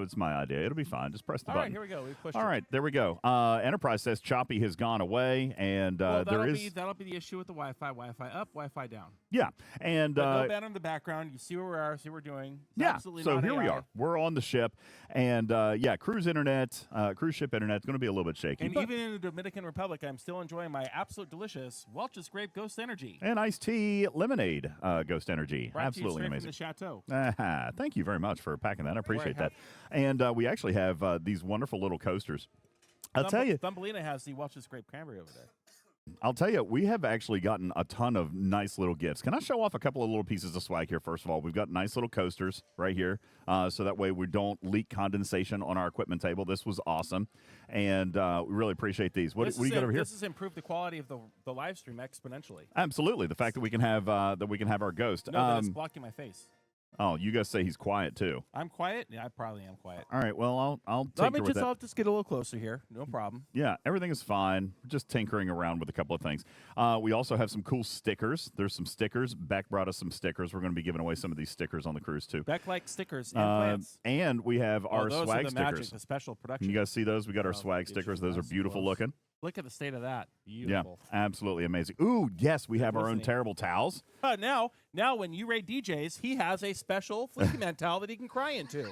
it's my idea. It'll be fine. Just press the button. All right, here we go. We pushed All right, there we go. Enterprise says Choppy has gone away, and that'll be the issue with the Wi-Fi. Wi-Fi up, Wi-Fi down. Yeah, and but no banner in the background. You see where we are. See what we're doing. It's yeah. absolutely So not here AI. we are. We're on the ship, and cruise ship internet is going to be a little bit shaky. And even in the Dominican Republic, I'm still enjoying my absolute delicious Welch's Grape Ghost Energy and iced tea lemonade Ghost Energy. Brought Absolutely to you amazing. From the chateau. Thank you very much for packing that. I appreciate that. And we actually have these wonderful little coasters. I'll tell you, Thumbelina has the Welch's Grape Cranberry over there. I'll tell you, we have actually gotten a ton of nice little gifts. Can I show off a couple of little pieces of swag here? First of all, we've got nice little coasters right here, so that way we don't leak condensation on our equipment table. This was awesome, and we really appreciate these. What do you got over here? This has improved the quality of the live stream exponentially. Absolutely, the fact that we can have our ghost. No, that it's blocking my face. Oh, you guys say he's quiet too. I'm quiet. Yeah, I probably am quiet. All right. Well, I'll tinker with that. I'll just get a little closer here. No problem. Yeah, everything is fine. Just tinkering around with a couple of things. We also have some cool stickers. There's some stickers. Beck brought us some stickers. We're going to be giving away some of these stickers on the cruise too. Beck likes stickers and plants. And we have our those swag are the stickers. Magic, the special production. Can you guys see those? We got our swag stickers. Those are beautiful looking. Look at the state of that. Beautiful. Yeah, absolutely amazing. Ooh, yes, we have our own terrible towels. Now, when you rate DJs, he has a special Fleeky Man towel that he can cry into.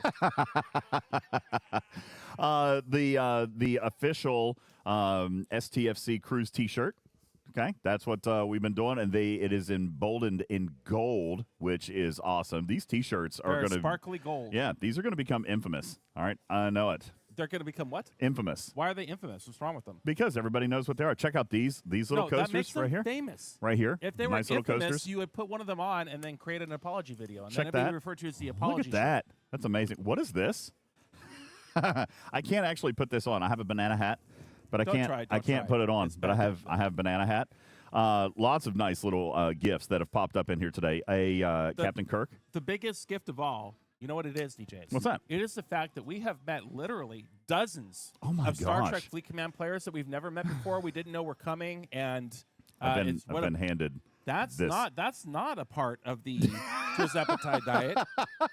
The official STFC cruise T-shirt. Okay, that's what we've been doing, and it is emboldened in gold, which is awesome. These T-shirts are going to sparkly gold. Yeah, these are going to become infamous. All right, I know it. They're going to become what? Infamous. Why are they infamous? What's wrong with them? Because everybody knows what they are. Check out these little coasters that makes them right here. Famous. Right here. If they nice were little infamous, coasters. you would put one of them on and then create an apology video, and Check then it'd that. be referred to as the apology. Look at that. That's amazing. What is this? I can't actually put this on. I have a banana hat, but I can't put it on. But I have banana hat. Lots of nice little gifts that have popped up in here today. Captain Kirk. The biggest gift of all. You know what it is, DJs? What's that? It is the fact that we have met literally dozens of Star Trek Fleet Command players that we've never met before. We didn't know were coming, and I've been handed. That's not a part of the Appetite diet,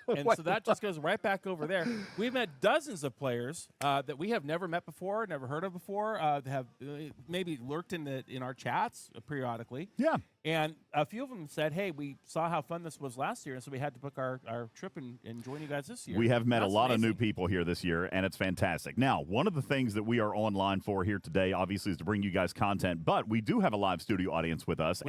and so that just goes right back over there. We've met dozens of players that we have never met before, never heard of before. That have maybe lurked in our chats periodically. Yeah. And a few of them said, hey, we saw how fun this was last year, and so we had to book our trip and join you guys this year. We have met a lot of new people here this year, and it's fantastic. Now, one of the things that we are online for here today, obviously, is to bring you guys content, but we do have a live studio audience with us,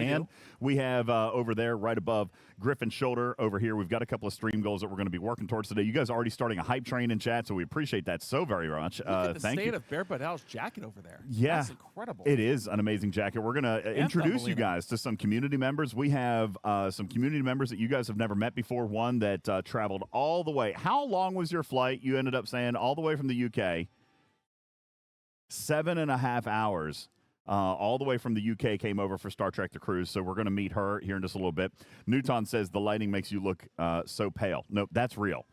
we have over there right above Griffin's shoulder over here, we've got a couple of stream goals that we're going to be working towards today. You guys are already starting a hype train in chat, so we appreciate that so very much. Look at the state of Bear Badal's jacket over there. Yeah. That's incredible. It is an amazing jacket. We're going to introduce you guys to some community members. We have some community members that you guys have never met before. One that traveled all the way. How long was your flight? You ended up saying all the way from the UK. 7.5 hours. All the way from the UK came over for Star Trek The Cruise, so we're going to meet her here in just a little bit. Newton says the lighting makes you look so pale. No, that's real.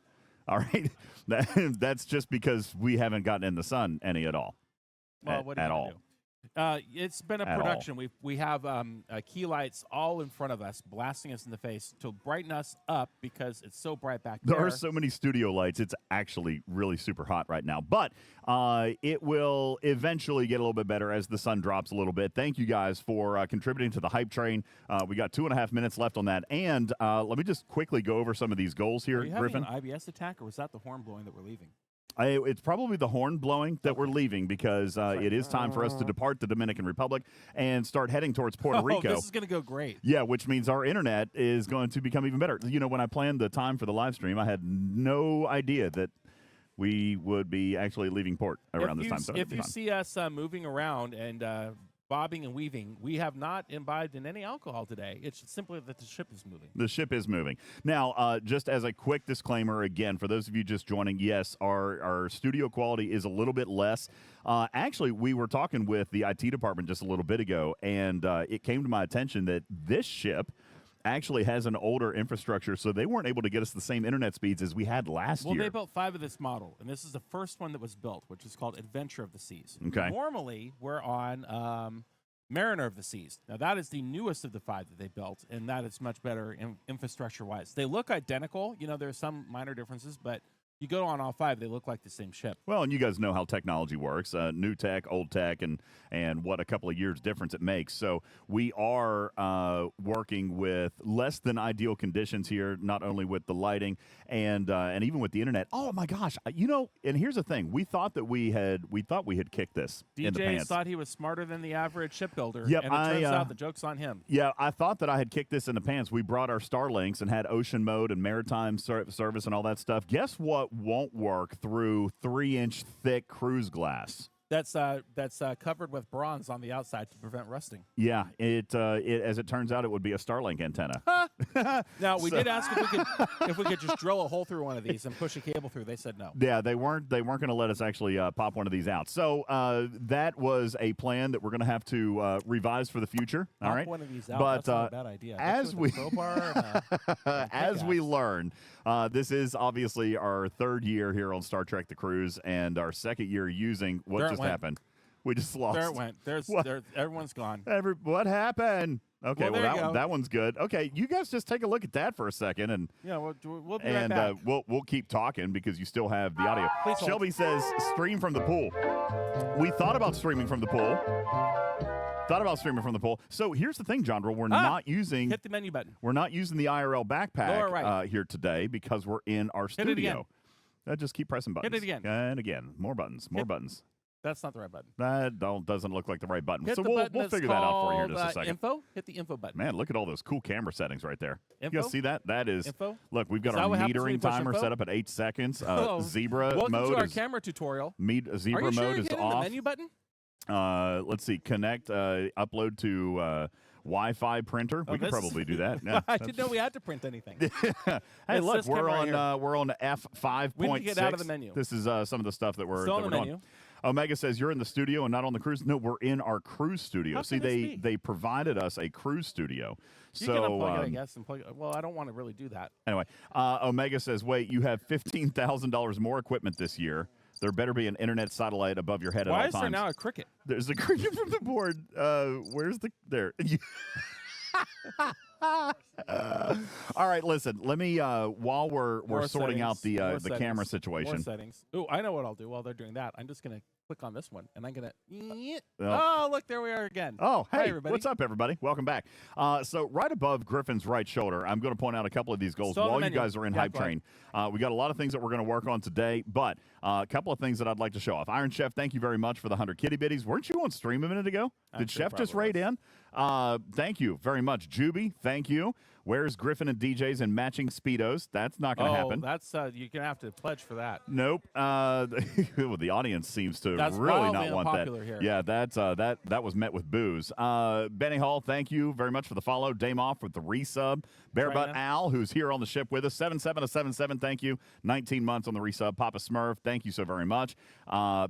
All right? That's just because we haven't gotten in the sun any at all. Well, what at all. It's been a production. We have key lights all in front of us, blasting us in the face to brighten us up because it's so bright back there. There are so many studio lights. It's actually really super hot right now. But it will eventually get a little bit better as the sun drops a little bit. Thank you guys for contributing to the hype train. We got 2.5 minutes left on that. And let me just quickly go over some of these goals here, Are you Griffin. Having an IBS attack, or was that the horn blowing that we're leaving? It's probably the horn blowing that we're leaving because it is time for us to depart the Dominican Republic and start heading towards Puerto Rico. This is going to go great. Yeah, which means our internet is going to become even better. You know, when I planned the time for the live stream, I had no idea that we would be actually leaving port around this time. So if you see us moving around and bobbing and weaving, we have not imbibed in any alcohol today. It's simply that the ship is moving. The ship is moving. Now, just as a quick disclaimer, again, for those of you just joining, yes, our studio quality is a little bit less. Actually, we were talking with the IT department just a little bit ago, and it came to my attention that this ship actually has an older infrastructure, so they weren't able to get us the same internet speeds as we had last year. Well, they built 5 of this model, and this is the first one that was built, which is called Adventure of the Seas. Okay. Normally, we're on Mariner of the Seas. Now, that is the newest of the 5 that they built, and that is much better infrastructure-wise. They look identical. You know, there are some minor differences, but You go on all 5, they look like the same ship. Well, and you guys know how technology works, new tech, old tech, and what a couple of years difference it makes. So we are working with less than ideal conditions here, not only with the lighting and even with the internet. Oh my gosh, and here's the thing: we thought we had kicked this in the DJ pants. thought he was smarter than the average shipbuilder. Yep, and it turns out the joke's on him. Yeah, I thought that I had kicked this in the pants. We brought our Starlinks and had ocean mode and maritime service and all that stuff. Guess what won't work through 3-inch thick cruise glass? That's covered with bronze on the outside to prevent rusting. Yeah, it as it turns out, it would be a Starlink antenna. Now we did ask if we could just drill a hole through one of these and push a cable through. They said no. Yeah, they weren't going to let us actually pop one of these out. So that was a plan that we're going to have to revise for the future. All right, pop one of these out. But that's not a bad idea. as we learn, this is obviously our 3rd year here on Star Trek: The Cruise, and our 2nd year using what just happened. We just lost. There it went. Everyone's gone. What happened? Okay, well that one's good. Okay, you guys just take a look at that for a second, and yeah, we'll be right back. We'll keep talking because you still have the audio. Please hold. Shelby says stream from the pool. We thought about streaming from the pool. So here's the thing, John. We're not using. Hit the menu button. We're not using the IRL backpack Lower right. Here today because we're in our studio. Hit it again. Just keep pressing buttons. Hit it again. And again. More buttons. Buttons. That's not the right button. That doesn't look like the right button. Hit So the we'll button figure that out for you here in just a called, second. Info. Hit the info button. Man, look at all those cool camera settings right there. Info? You guys see that? That is Info? Look, we've got Is that our what happens when you metering push timer info? set up at 8 seconds. Oh. Zebra Welcome mode to our is camera tutorial. zebra Are you sure mode you're is hitting off. the menu button? Let's see. Connect upload to Wi-Fi printer. We could probably do that. Yeah, I didn't know we had to print anything. Hey, look, this we're camera on right we're on F5.6. We need to get out of the menu. This is some of the stuff that we're Still on the doing. menu. Omega says you're in the studio and not on the cruise. No, we're in our cruise studio. How See, can this be? they provided us a cruise studio. You So can unplug it, I guess, and plug it. Well, I don't want to really do that. anyway, Omega says, wait, you have $15,000 more equipment this year. There better be an internet satellite above your head at all Why times. is there now a cricket? There's a cricket from the board. Where's the there? All right, listen. Let me while we're More sorting out settings, more the camera settings, situation. More settings. Ooh, I know what I'll do while they're doing that. I'm just gonna click on this one, and I'm gonna. Oh. Oh, look, there we are again. Oh, Hi, hey, everybody. what's up, everybody? Welcome back. So right above Griffin's right shoulder, I'm going to point out a couple of these goals Still on the while you menu. guys are in Yeah, Hype go ahead. Train. We got a lot of things that we're going to work on today, but a couple of things that I'd like to show off. Iron Chef, thank you very much for the 100 kitty bitties. Weren't you on stream a minute ago? I'm Did sure Chef just probably raid in? Thank you very much. Juby, thank you. Where's Griffin and DJs in matching Speedos? That's not going to happen. That's you're gonna have to pledge for that. Nope. Well, the audience seems to That's really wildly not want that. unpopular here. Yeah, that was met with boos. Benny Hall, thank you very much for the follow. Dame Off with the resub. Barebutt Right, man. Al, who's here on the ship with us, 7777, thank you. 19 months on the resub. Papa Smurf, thank you so very much.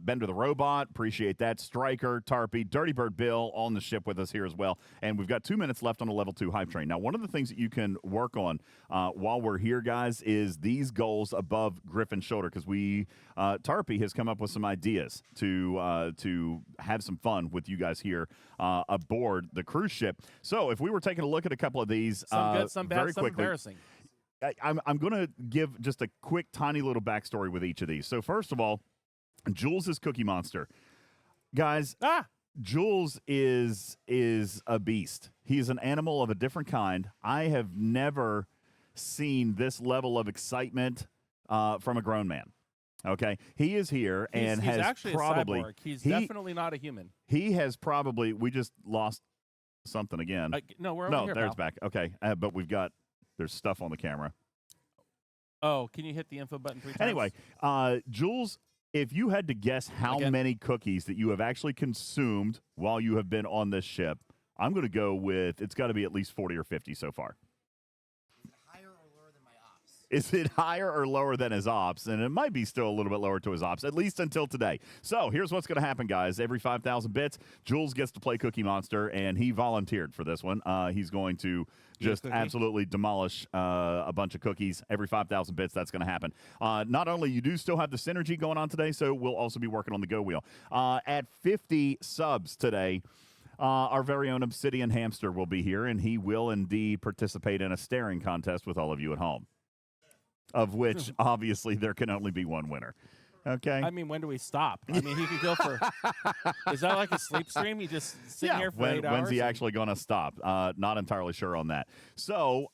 Bender the Robot, appreciate that. Striker, Tarpy, Dirty Bird Bill on the ship with us here as well. And we've got 2 minutes left on the level 2 hype train. Now, one of the things that you can work on while we're here, guys, is these goals above Griffin's shoulder, because Tarpy has come up with some ideas to have some fun with you guys here aboard the cruise ship. So if we were taking a look at a couple of these, Some good, some bad, very some quickly, embarrassing. I'm going to give just a quick, tiny little backstory with each of these. So first of all, Jules' Cookie Monster. Guys, Jules is a beast. He's an animal of a different kind. I have never seen this level of excitement from a grown man. Okay, he is here and he's has actually probably a cyborg. He's definitely not a human. he has probably we just lost something again. No, we're over here, there's pal. back. Okay, but there's stuff on the camera. Oh, can you hit the info button 3 times? Anyway, Jules, if you had to guess how many cookies that you have actually consumed while you have been on this ship, I'm going to go with it's got to be at least 40 or 50 so far. Higher or lower than my ops? Is it higher or lower than his ops? And it might be still a little bit lower to his ops, at least until today. So here's what's going to happen, guys. Every 5,000 bits, Jules gets to play Cookie Monster, and he volunteered for this one. He's going to just absolutely demolish a bunch of cookies. Every 5,000 bits, that's going to happen. Not only you do still have the synergy going on today, so we'll also be working on the Go Wheel. At 50 subs today, our very own Obsidian Hamster will be here, and he will indeed participate in a staring contest with all of you at home. of which obviously there can only be one winner. Okay. I mean, when do we stop? I mean, he could go for. Is that like a sleep stream? He just sitting here for 8 hours? When's he actually going to stop? Not entirely sure on that. So,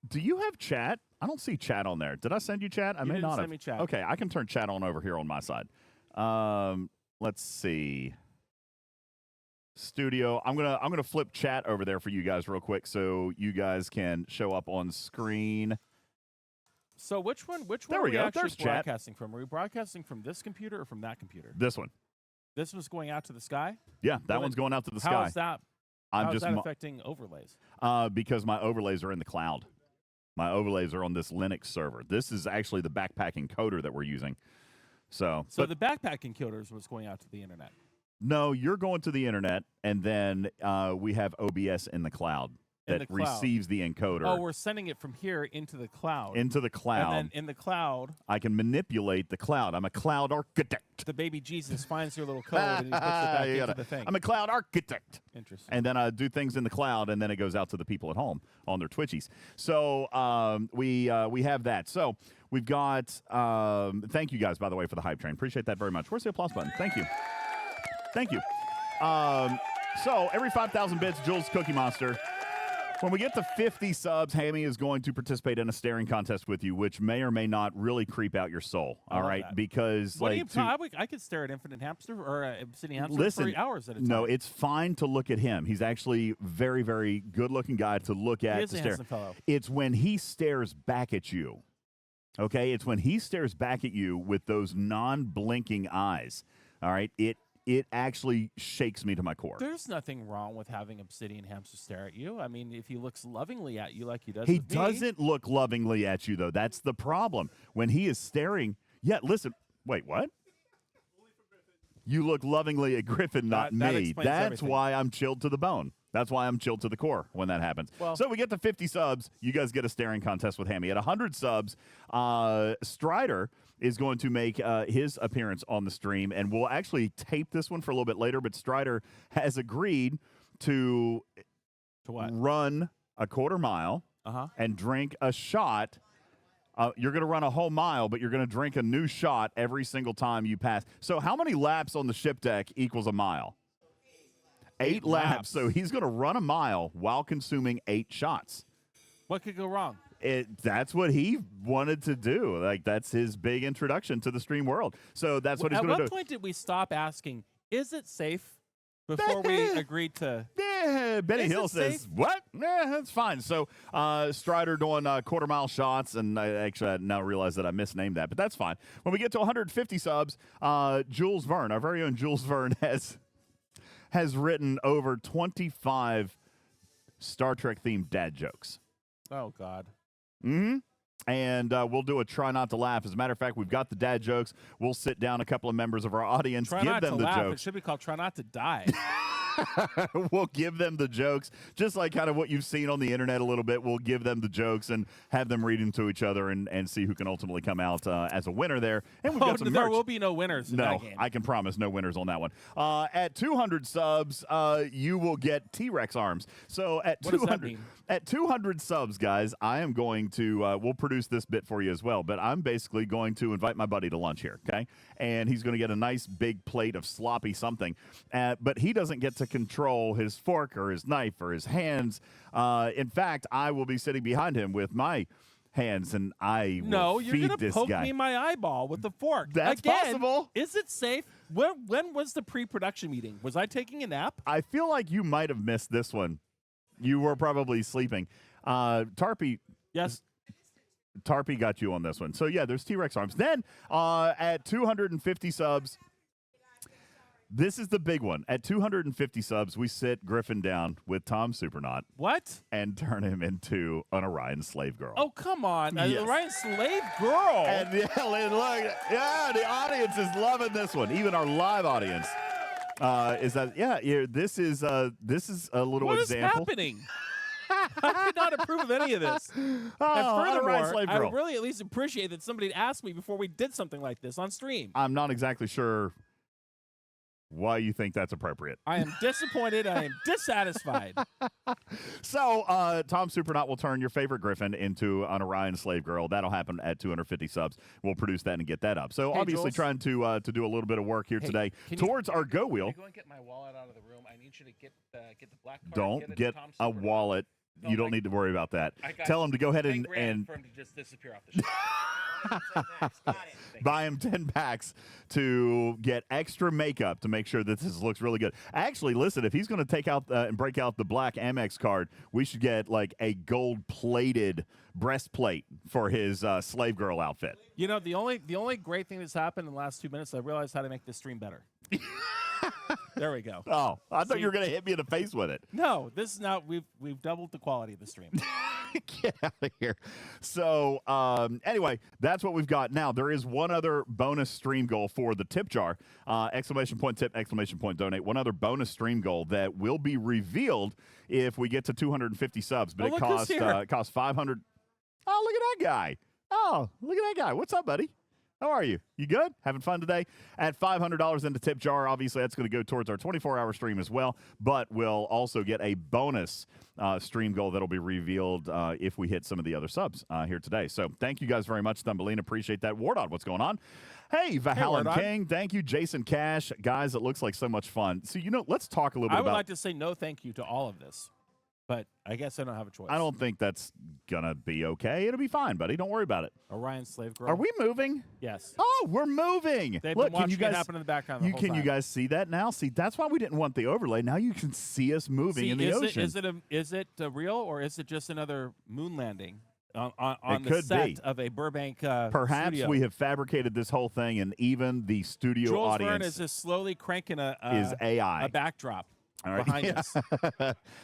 do you have chat? I don't see chat on there. Did I send you chat? I You may didn't not send have. me chat. Okay, I can turn chat on over here on my side. Let's see. Studio. I'm gonna flip chat over there for you guys real quick, so you guys can show up on screen. So which one There are we we go. actually There's chat. broadcasting from? Are we broadcasting from this computer or from that computer? This one. This one's going out to the sky? Yeah, that Well, one's going out to the How sky. is that? I'm How is just that affecting overlays? because my overlays are in the cloud. My overlays are on this Linux server. This is actually the backpack encoder that we're using. So The backpack encoders was going out to the internet. No, you're going to the internet, and then we have OBS in the cloud that receives the encoder. Oh, we're sending it from here into the cloud. Into the cloud. And then in the cloud, I can manipulate the cloud. I'm a cloud architect. the baby Jesus finds your little code and he puts it back into the thing. I'm a cloud architect. Interesting. And then I do things in the cloud, and then it goes out to the people at home on their Twitchies. So we have that. So we've got. Thank you guys, by the way, for the hype train. Appreciate that very much. Where's the applause button? Thank you. Thank you. So every 5,000 bits, Jules Cookie Monster. When we get to 50 subs, Hammy is going to participate in a staring contest with you, which may or may not really creep out your soul. All right, that. because What like do you, I could stare at Infinite Hamster or Obsidian Hamster listen, for hours at a time. No, it's fine to look at him. He's actually very, very good-looking guy to look at. He is to a stare. handsome fellow. It's when he stares back at you. Okay, it's when he stares back at you with those non-blinking eyes. All right, it actually shakes me to my core. There's nothing wrong with having Obsidian Hamster stare at you. I mean, if he looks lovingly at you like he does He with me. doesn't look lovingly at you, though. That's the problem. When he is staring, listen. Wait, what? You look lovingly at Griffin, not That me. explains That's everything. why I'm chilled to the bone. That's why I'm chilled to the core when that happens. Well- So we get to 50 subs. You guys get a staring contest with Hammy. At 100 subs, Strider is going to make his appearance on the stream, and we'll actually tape this one for a little bit later, but Strider has agreed to what? run a quarter mile and drink a shot. You're going to run a whole mile, but you're going to drink a new shot every single time you pass. So how many laps on the ship deck equals a mile? 8 laps. So he's going to run a mile while consuming 8 shots. What could go wrong? That's what he wanted to do. Like, that's his big introduction to the stream world. So that's what he's going to do. At what point did we stop asking, is it safe, before we agreed to... Benny Is Hill it says, safe? what? That's fine. So Strider doing quarter-mile shots, and I now realize that I misnamed that, but that's fine. When we get to 150 subs, Jules Verne, our very own Jules Verne, has written over 25 Star Trek-themed dad jokes. Oh, God. Mm-hmm. And we'll do a try not to laugh. As a matter of fact, we've got the dad jokes. We'll sit down a couple of members of our audience, Try give not them to the laugh. It jokes. should be called Try Not to Die. We'll give them the jokes, just like kind of what you've seen on the internet a little bit. We'll give them the jokes and have them read them to each other and see who can ultimately come out as a winner there. And we've got some there merch. will be no winners in No, that game. I can promise no winners on that one. At 200 subs, you will get T-Rex arms. So at What does that 200, mean? at 200 subs, guys, I am going to. We'll produce this bit for you as well. But I'm basically going to invite my buddy to lunch here, okay? And he's going to get a nice big plate of sloppy something. But he doesn't get to control his fork or his knife or his hands. In fact, I will be sitting behind him with my hands, and I will you're feed gonna this poke guy. me in my eyeball with the fork. That's Again, possible. Is it safe? When was the pre-production meeting? Was I taking a nap? I feel like you might have missed this one. You were probably sleeping. Tarpy Yes. got you on this one. So, yeah, there's T-Rex arms. Then at 250 subs, this is the big one. At 250 subs, we sit Griffin down with Tom Supernaut What? and turn him into an Orion slave girl. Oh, come on. Yes. A Ryan slave girl. And look, the audience is loving this one. Even our live audience is that. This is a little What is example. happening? I did not approve of any of this. And Orion furthermore, slave I girl. would really at least appreciate that somebody asked me before we did something like this on stream. I'm not exactly sure why you think that's appropriate. I am disappointed. I am dissatisfied. So, Tom Supernaut will turn your favorite Griffin into an Orion slave girl. That'll happen at 250 subs. We'll produce that and get that up. So, Hey, obviously, Jules. trying to do a little bit of work here today towards our go wheel. Can you go and get my wallet out of the room? I need you to get the black card. Don't get a wallet. No, You don't need to worry about that. Tell him to go ahead and for him to just disappear off the show. Got it. buy him 10 packs to get extra makeup to make sure that this looks really good. Actually, listen, if he's going to take out and break out the black Amex card, we should get like a gold-plated breastplate for his slave girl outfit. You know, the only great thing that's happened in the last 2 minutes, I realized how to make this stream better. There we go. Oh, I thought you were going to hit me in the face with it. No, this is now we've doubled the quality of the stream. Get out of here. So, anyway, that's what we've got. Now, there is one other bonus stream goal for the tip jar. Exclamation point tip, exclamation point donate. One other bonus stream goal that will be revealed if we get to 250 subs. But Oh, it costs 500. Oh, look at that guy. Oh, look at that guy. What's up, buddy? How are you? You good? Having fun today? At $500 in the tip jar, obviously that's going to go towards our 24-hour stream as well, but we'll also get a bonus stream goal that'll be revealed if we hit some of the other subs here today. So thank you guys very much, Thumbelina. Appreciate that. Wardon, what's going on? Hey, Valhalla Wardon. King. Thank you, Jason Cash. Guys, it looks like so much fun. So, let's talk a little bit I would about... like to say no thank you to all of this, but I guess I don't have a choice. I don't think that's going to be okay. It'll be fine, buddy. Don't worry about it. Orion slave girl. Are we moving? Yes. Oh, we're moving. They've Look, been watching can you guys it happen in the background the whole Can you time. guys see that now? See, that's why we didn't want the overlay. Now you can see us moving in the is ocean. Is it real or is it just another moon landing on It the could set be. of a Burbank Perhaps studio? we have fabricated this whole thing, and even the studio Jules Verne audience is just slowly cranking is AI. a backdrop All right. behind us.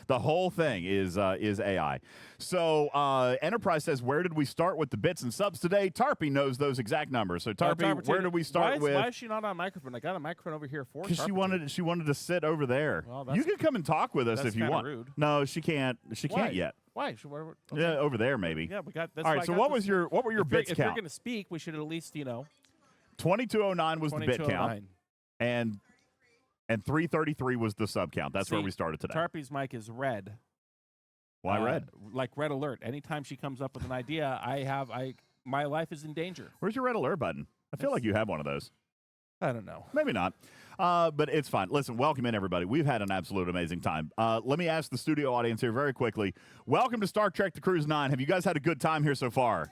The whole thing is AI. So Enterprise says, where did we start with the bits and subs today? Tarpy knows those exact numbers. So Tarpy, where did we start with? Why is she not on microphone? I got a microphone over here for Because Tarpy. she wanted to sit over there. Well, You can come and talk with us that's if you kinda want. rude. No, she can't. She Why? can't yet. Why? Okay. Yeah, over there maybe. Yeah, we got. That's All why right. I So got what this- was your bits if you're count? going to speak, we should at least 2209 was the bit count, 2209. and 333 was the sub count. That's where See, we started today. Tarpy's mic is red. Why red? Like red alert. Anytime she comes up with an idea, my life is in danger. Where's your red alert button? I feel like you have one of those. I don't know. Maybe not. But it's fine. Listen, welcome in, everybody. We've had an absolute amazing time. Let me ask the studio audience here very quickly. Welcome to Star Trek The Cruise 9. Have you guys had a good time here so far?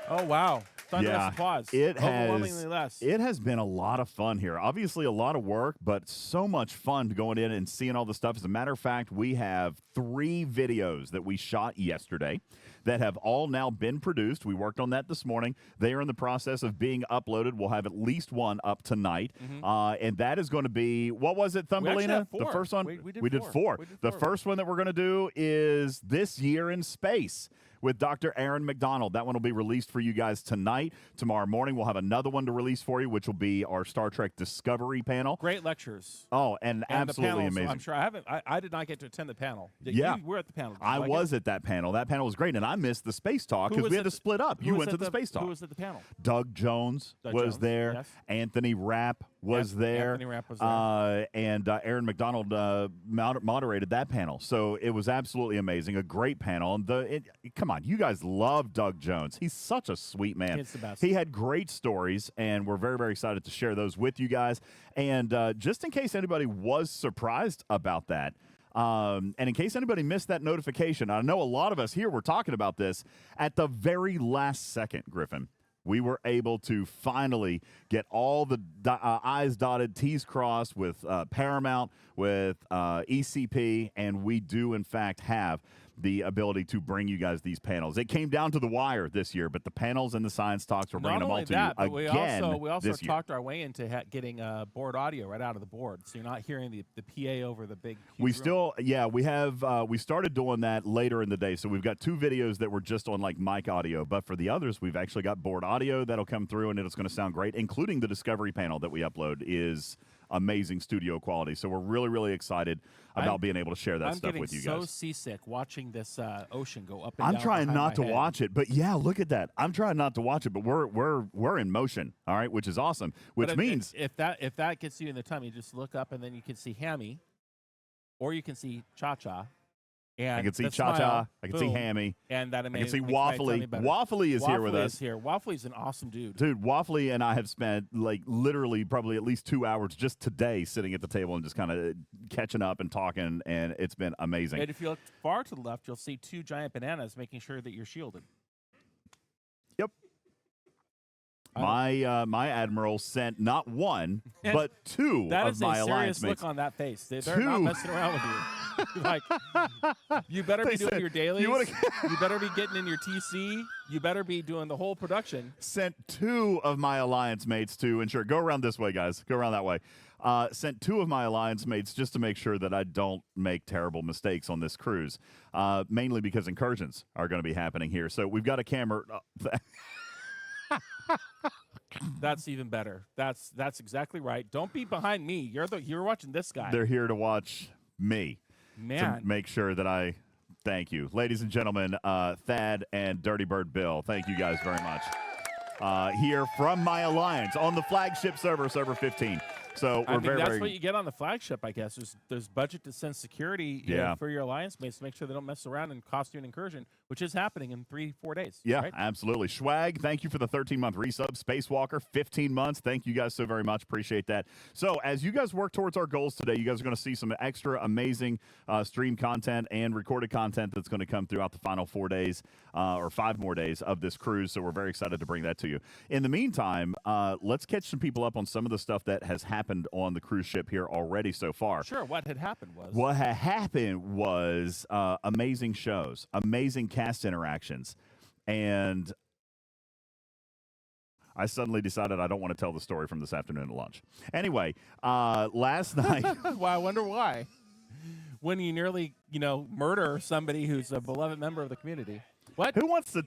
Oh, wow. Thunderous applause. Overwhelmingly less. It has been a lot of fun here. Obviously, a lot of work, but so much fun going in and seeing all the stuff. As a matter of fact, we have 3 videos that we shot yesterday that have all now been produced. We worked on that this morning. They are in the process of being uploaded. We'll have at least one up tonight. And that is going to be, what was it, Thumbelina? have 4. The first one? We did 4. We did The 4. first one that we're going to do is This Year in Space with Dr. Aaron McDonald. That one will be released for you guys tonight. Tomorrow morning, we'll have another one to release for you, which will be our Star Trek Discovery panel. Great lectures. Oh, and the absolutely panels, amazing. I'm sure I did not get to attend the panel. Yeah. You were at the panel. Did you I like was it? at that panel. That panel was great, and I missed the space talk Who because was we had at to split up. Who You was went to at the space talk. Who was at the panel? Doug Jones Doug was Jones, there. yes. Anthony Rapp was there. Anthony Rapp was there. And Aaron McDonald moderated that panel. So it was absolutely amazing. A great panel. And come on, you guys love Doug Jones. He's such a sweet man. He's the best. He had great stories, and we're very, very excited to share those with you guys. And just in case anybody was surprised about that, and in case anybody missed that notification, I know a lot of us here were talking about this at the very last second, Griffin. We were able to finally get all the I's dotted, T's crossed with Paramount, with ECP, and we do, in fact, have the ability to bring you guys these panels. It came down to the wire this year, but the panels and the science talks, we're bringing Not them all only to that, you but again we also this year. talked our way into getting board audio right out of the board, so you're not hearing the PA over the big. We huge room. still, yeah, we have, we started doing that later in the day. So we've got 2 videos that were just on like mic audio, but for the others, we've actually got board audio that'll come through and it's going to sound great, including the Discovery panel that we upload is amazing studio quality. So we're really, really excited about being able to share that stuff with you guys. I'm getting so seasick watching this ocean go up and I'm down. trying behind not my to head. watch it, but yeah, look at that. I'm trying not to watch it, but we're in motion, all right, which is awesome. Which But means if that gets you in the tummy, just look up and then you can see Hammy, or you can see Cha Cha. And I can see the Cha Cha, smile, I can see boom, Hammy, and that I can amazing. see makes my tummy Waffly. better. Waffly is here with us. Waffly's an awesome dude. Dude, Waffly and I have spent like literally probably at least 2 hours just today sitting at the table and just kind of catching up and talking, and it's been amazing. And if you look far to the left, you'll see 2 giant bananas, making sure that you're shielded. Yep. My admiral sent not one but 2 That of is my a alliance serious mates. look on that face. They're not 2. messing around with you. Like, you better They be doing said, your dailies. "You You better be getting in your TC. You better be doing the whole production. Sent 2 of my alliance mates to ensure. Go around this way, guys. Go around that way. Sent 2 of my alliance mates just to make sure that I don't make terrible mistakes on this cruise. Mainly because incursions are going to be happening here. So we've got a camera. That's even better. That's exactly right. Don't be behind me. You're watching this guy. They're here to watch me. Man. To make sure that I thank you. Ladies and gentlemen, Thad and Dirty Bird Bill, thank you guys very much. Here from my alliance on the flagship server, server 15. So we're that's what you get on the flagship, I guess. There's budget to send security you know, for your alliance mates to make sure they don't mess around and cost you an incursion, which is happening in 3-4 days. Yeah, right? absolutely. Swag, thank you for the 13-month resub. Spacewalker, 15 months. Thank you guys so very much. Appreciate that. So as you guys work towards our goals today, you guys are going to see some extra amazing stream content and recorded content that's going to come throughout the final 4 days or 5 more days of this cruise. So we're very excited to bring that to you. In the meantime, let's catch some people up on some of the stuff that has happened on the cruise ship here already so far. Sure. What had happened was amazing shows, amazing cast interactions, and I suddenly decided I don't want to tell the story from this afternoon at lunch. Anyway, last night. Well, I wonder why. When you nearly, murder somebody who's a beloved member of the community. What? Who wants to?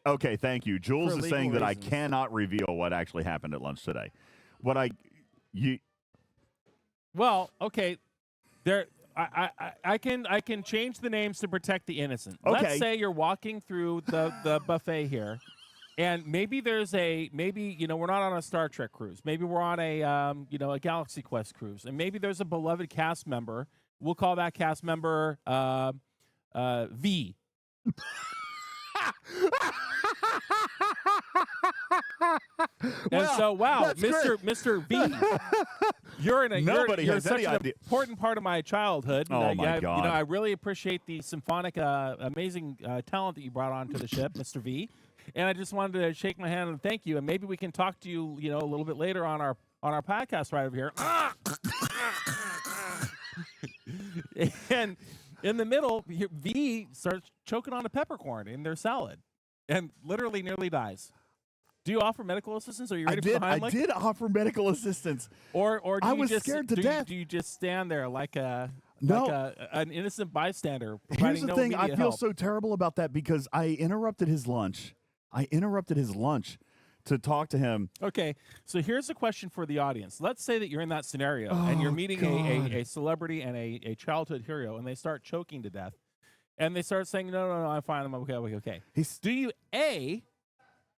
Okay, thank you. Jules For is legal saying that I reasons. cannot reveal what actually happened at lunch today. Well, okay. There, I can change the names to protect the innocent. Okay. Let's say you're walking through the buffet here, and maybe we're not on a Star Trek cruise. Maybe we're on a Galaxy Quest cruise, and maybe there's a beloved cast member. We'll call that cast member V. And so, wow, Mr. V, you're such an important part of my childhood. Oh, my God. I really appreciate the symphonic, amazing talent that you brought onto the ship, Mr. V. And I just wanted to shake my hand and thank you. And maybe we can talk to you, a little bit later on our podcast right over here. And in the middle, V starts choking on a peppercorn in their salad, and literally nearly dies. Do you offer medical assistance? Are you ready for the Heimlich? I did offer medical assistance. Or do I you was just, scared to death. Do you just stand there like an innocent bystander? Here's the thing. I feel help? so terrible about that because I interrupted his lunch. To talk to him. Okay, so here's a question for the audience. Let's say that you're in that scenario and you're meeting a celebrity and a childhood hero, and they start choking to death, and they start saying, no, I'm fine, I'm okay. Do you, A,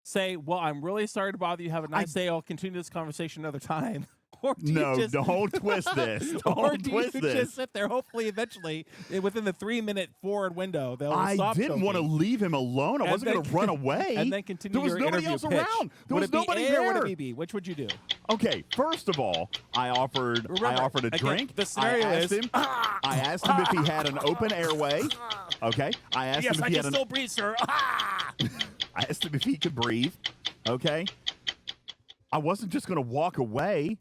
say, well, I'm really sorry to bother you, have a nice day, I'll continue this conversation another time? Or do you just, don't twist this. or Don't do twist you this. just sit there, hopefully, eventually, within the 3-minute forward window, they'll stop I didn't want to choking. leave him alone. I wasn't going to run away. And then continue There was your nobody interview else pitch. around. There Would was it be nobody A there. or would it be B? Which would you do? Okay, first of all, I offered a again, drink. the scenario I asked him if he had an open airway. Okay, I asked him if he had still breathe, sir. I asked him if he could breathe. Okay, I wasn't just going to walk away.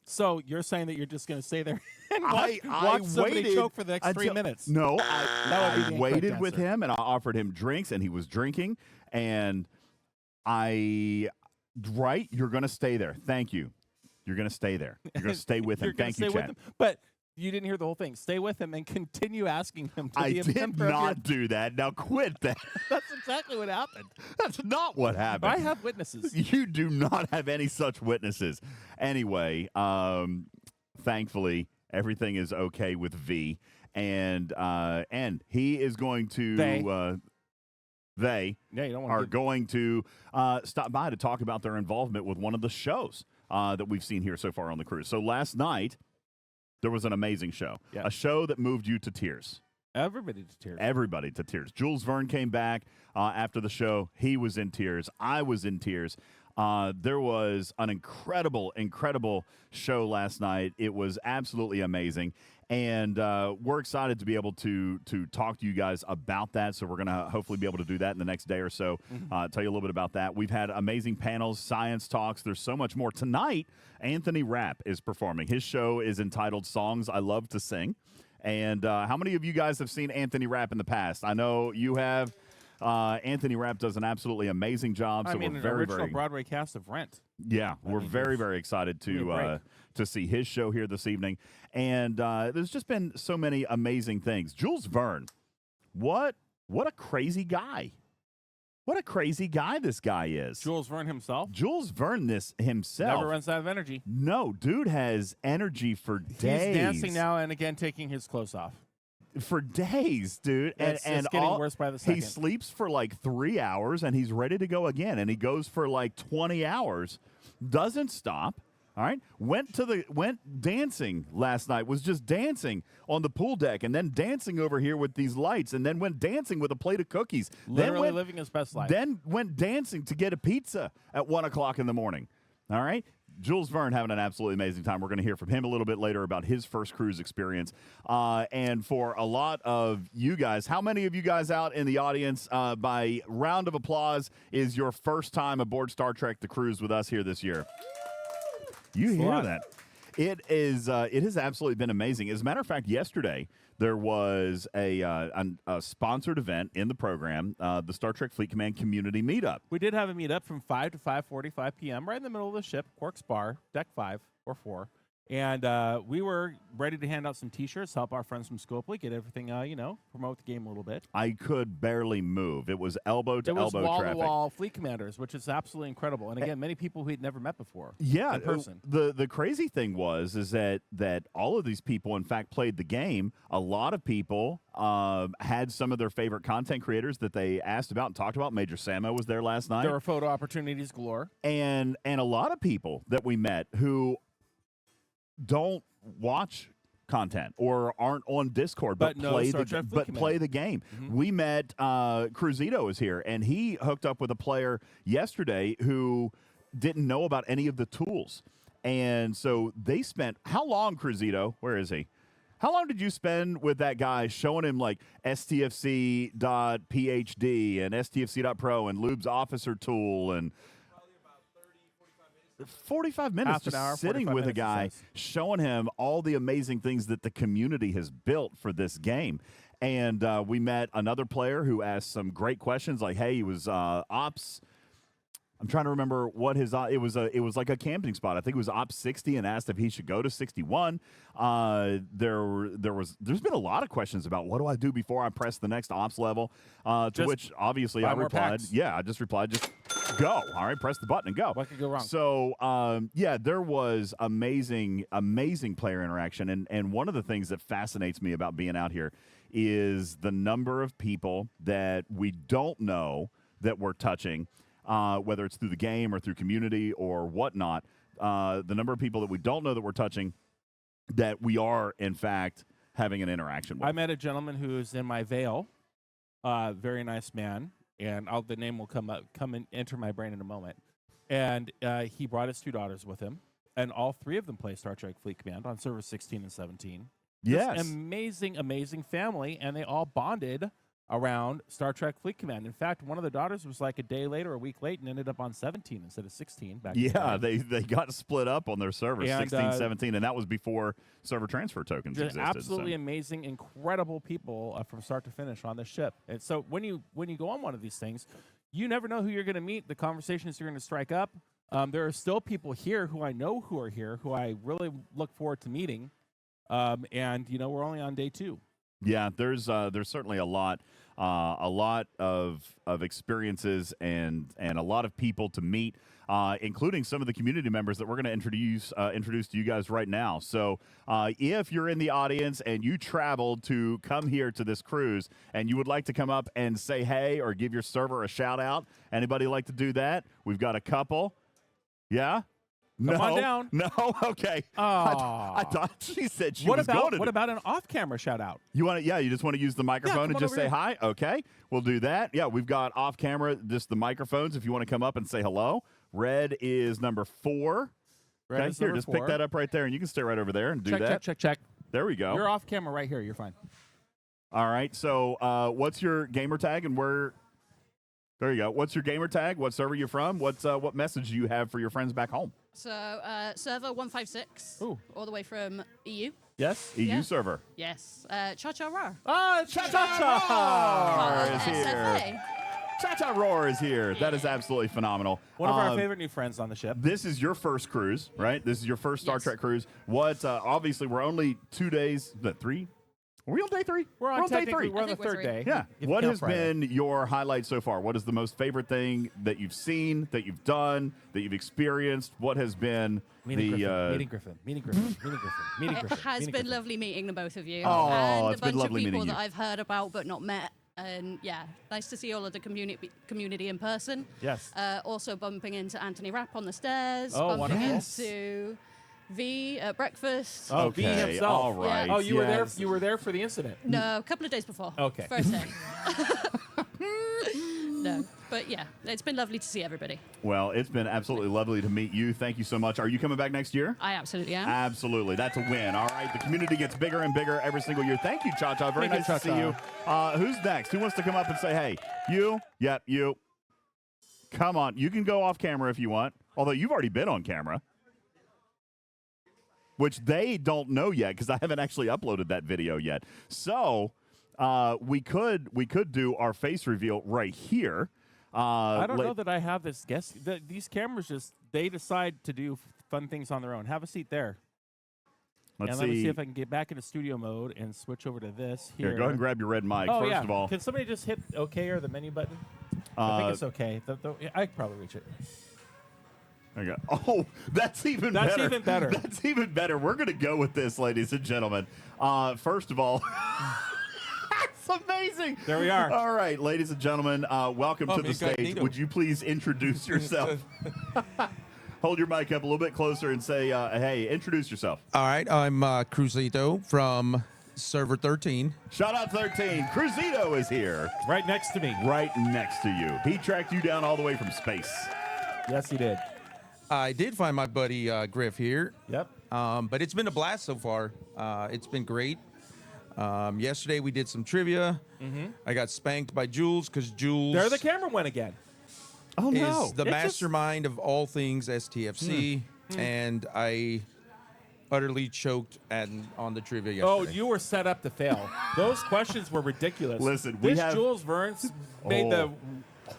So you're saying that you're just going to stay there and I watch somebody waited choke for the next 3 minutes? No, That would be the I incorrect waited with answer. him and I offered him drinks and he was drinking and you're going to stay there. Thank you. You're going to stay there. You're going to stay with him. You're gonna Thank you, stay with Chad. him. But You didn't hear the whole thing. Stay with him and continue asking him to I be a did member of not do that. Now quit that. That's exactly what happened. That's not what happened. I have witnesses. You do not have any such witnesses. Anyway, thankfully, everything is okay with V, and he is going to. They Yeah, you don't are want to going to stop by to talk about their involvement with one of the shows that we've seen here so far on the cruise. So last night, there was an amazing show, Yeah. a show that moved you to tears. everybody to tears. Everybody to tears. Jules Verne came back after the show. He was in tears. I was in tears. There was an incredible show last night. It was absolutely amazing. And we're excited to be able to talk to you guys about that. So we're going to hopefully be able to do that in the next day or so. Tell you a little bit about that. We've had amazing panels, science talks. There's so much more. Tonight, Anthony Rapp is performing. His show is entitled Songs I Love to Sing. And how many of you guys have seen Anthony Rapp in the past? I know you have. Anthony Rapp does an absolutely amazing job. So I mean, we're an very, original very Broadway cast of Rent. yeah, we're mean, very, it's very excited gonna be great. to see his show here this evening. And there's just been so many amazing things. Jules Verne, what a crazy guy. What a crazy guy this guy is. Jules Verne himself Jules Verne this himself. never runs out of energy. No, dude has energy for days. He's dancing now and again, taking his clothes off. For days, dude. It's getting worse by the second. He sleeps for like 3 hours and he's ready to go again. And he goes for like 20 hours, doesn't stop. All right. Went dancing last night, was just dancing on the pool deck and then dancing over here with these lights and then went dancing with a plate of cookies. Literally living his best life. Then went dancing to get a pizza at 1 o'clock in the morning. All right. Jules Verne having an absolutely amazing time. We're going to hear from him a little bit later about his first cruise experience. And for a lot of you guys, how many of you guys out in the audience, by round of applause, is your first time aboard Star Trek The Cruise with us here this year? You hear that? It has absolutely been amazing. As a matter of fact, yesterday there was a sponsored event in the program, the Star Trek Fleet Command Community Meetup. We did have a meetup from 5 to 5:45 p.m. right in the middle of the ship, Quark's Bar, Deck 5 or 4. And we were ready to hand out some T-shirts, help our friends from Scopely get everything, promote the game a little bit. I could barely move. It was elbow to elbow traffic. It was wall-to-wall fleet commanders, which is absolutely incredible. And again, many people we'd never met before. Yeah, in person. The crazy thing is that all of these people, in fact, played the game. A lot of people had some of their favorite content creators that they asked about and talked about. Major Samo was there last night. There were photo opportunities galore. And a lot of people that we met who don't watch content or aren't on Discord but play the game. Mm-hmm. We met Cruzito is here, and he hooked up with a player yesterday who didn't know about any of the tools. And so they spent how long, Cruzito? Where is he? How long did you spend with that guy showing him like STFC.PhD and STFC.pro and Lube's Officer tool and 45 minutes Half an just hour, sitting 45 with a minutes, guy, it says. showing him all the amazing things that the community has built for this game. And we met another player who asked some great questions, like, "Hey, he was ops." I'm trying to remember what his it was like a camping spot. I think it was Ops 60, and asked if he should go to 61. There's been a lot of questions about what do I do before I press the next ops level. To which obviously I replied, I just replied, just go. All right, press the button and go. What could go wrong? So there was amazing player interaction, and one of the things that fascinates me about being out here is the number of people that we don't know that we're touching. Whether it's through the game or through community or whatnot, the number of people that we don't know that we're touching that we are, in fact, having an interaction with. I met a gentleman who's in my veil, very nice man, and the name will come and enter my brain in a moment. And he brought his 2 daughters with him, and all 3 of them play Star Trek Fleet Command on servers 16 and 17. Yes. This amazing family, and they all bonded around Star Trek Fleet Command. In fact, one of the daughters was like a day late or a week late and ended up on 17 instead of 16 back Yeah, they got split up on their servers, and, 16, 17, and that was before server transfer tokens just existed. absolutely amazing, incredible people from start to finish on this ship. And so when you go on one of these things, you never know who you're going to meet, the conversations you're going to strike up. There are still people here who I know who are here, who I really look forward to meeting. And we're only on day 2. Yeah, there's certainly a lot of experiences and a lot of people to meet, including some of the community members that we're going to introduce to you guys right now. So if you're in the audience and you traveled to come here to this cruise and you would like to come up and say hey or give your server a shout out, anybody like to do that? We've got a couple. Yeah. Come on down. No, okay. I thought she said she was going to. What about an off-camera shout-out? You want to? Yeah, you just want to use the microphone and just say hi. Okay, we'll do that. Yeah, we've got off-camera just the microphones. If you want to come up and say hello, Red is number 4. Red is here, number just 4. pick that up right there, and you can stay right over there and do that. Check. There we go. You're off-camera right here. You're fine. All right. So, what's your gamer tag and where? There you go. What's your gamer tag? What server you from? What message do you have for your friends back home? So, server 156, Ooh. all the way from EU. Yes. EU Yeah. server. Yes. Cha-cha roar. Cha-cha Roar is here. SFA. Cha-cha Roar is here. That is absolutely phenomenal. One of our favorite new friends on the ship. This is your first cruise, right? This is your first Star Yes. Trek cruise. What? Obviously, we're only 2 days. 3? Are we on day 3? We're on day 3. We're on I the think we're 3rd three. day. Yeah. If you What count has Friday. been your highlight so far? What is the most favorite thing that you've seen, that you've done, that you've experienced? What has been Meeting the Griffin. It has been lovely meeting the both of you. Oh, and it's a been bunch of lovely people meeting that you. I've heard about but not met. And yeah, nice to see all of the community in person. Yes. Also bumping into Anthony Rapp on the stairs. Oh, bumping wonderful. into V at breakfast. Oh, V Okay, himself. all right. Oh, you were there. yes. You were there for the incident. No, a couple of days before. Okay. First day. No, but yeah, it's been lovely to see everybody. Well, it's been absolutely lovely to meet you. Thank you so much. Are you coming back next year? I absolutely am. Absolutely. That's a win. All right. The community gets bigger and bigger every single year. Thank you, Cha-Cha. Very Thank nice you, to see you. Cha-Cha. Who's next? Who wants to come up and say, hey, you? Yep, you. Come on. You can go off camera if you want, although you've already been on camera, which they don't know yet because I haven't actually uploaded that video yet. So we could do our face reveal right here. I don't know that I have this guess. These cameras they decide to do fun things on their own. Have a seat there. Let's Let me see if I can get back into studio mode and switch over to this here. Here, go ahead and grab your red mic. Oh, First yeah. of all, Can somebody just hit OK or the menu button? I think it's OK. I could probably reach it. there you go. Oh, that's even That's better. even better. That's even better. We're going to go with this, ladies and gentlemen. First of all, that's amazing. There we are. All right, ladies and gentlemen, welcome to the stage. incognito. Would you please introduce yourself? Hold your mic up a little bit closer and say, hey, introduce yourself. All right, I'm Cruzito from Server 13. Shout out 13. Cruzito is here, Right next to me. right next to you. He tracked you down all the way from space. Yes, he did. I did find my buddy Griff here, Yep. but it's been a blast so far. It's been great. Yesterday we did some trivia. I got spanked by Jules because Jules There the camera went again. Oh, is no. the It just- mastermind of all things STFC, and I utterly choked on the trivia Oh, yesterday. you were set up to fail. Those questions were ridiculous. Listen, we this have- Jules Verne's made the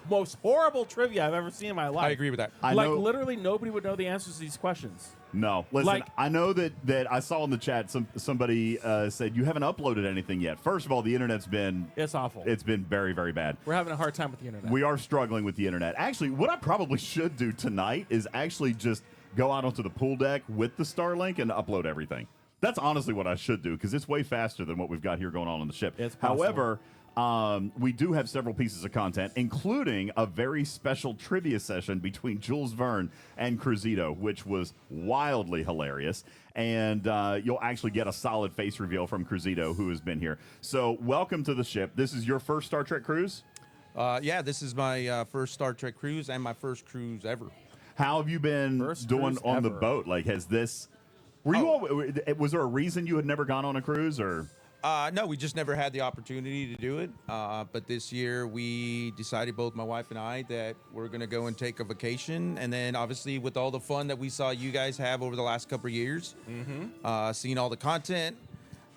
most horrible trivia I've ever seen in my life. I agree with that. I Like know- literally nobody would know the answers to these questions. No, listen. Like- I know that I saw in the chat somebody said you haven't uploaded anything yet. First of all, the internet's been It's awful. very, very bad. We're having a hard time with the internet. We are struggling with the internet. Actually, what I probably should do tonight is actually just go out onto the pool deck with the Starlink and upload everything. That's honestly what I should do because it's way faster than what we've got here going on the ship. It's possible. However, we do have several pieces of content, including a very special trivia session between Jules Verne and Cruzito, which was wildly hilarious. And you'll actually get a solid face reveal from Cruzito, who has been here. So welcome to the ship. This is your first Star Trek cruise? Yeah, this is my first Star Trek cruise and my first cruise ever. How have you been First doing cruise on the ever. boat? Like, has this... Were you all, was there a reason you had never gone on a cruise, or... No, we just never had the opportunity to do it. But this year we decided, both my wife and I, that we're going to go and take a vacation. And then obviously with all the fun that we saw you guys have over the last couple of years, seeing all the content,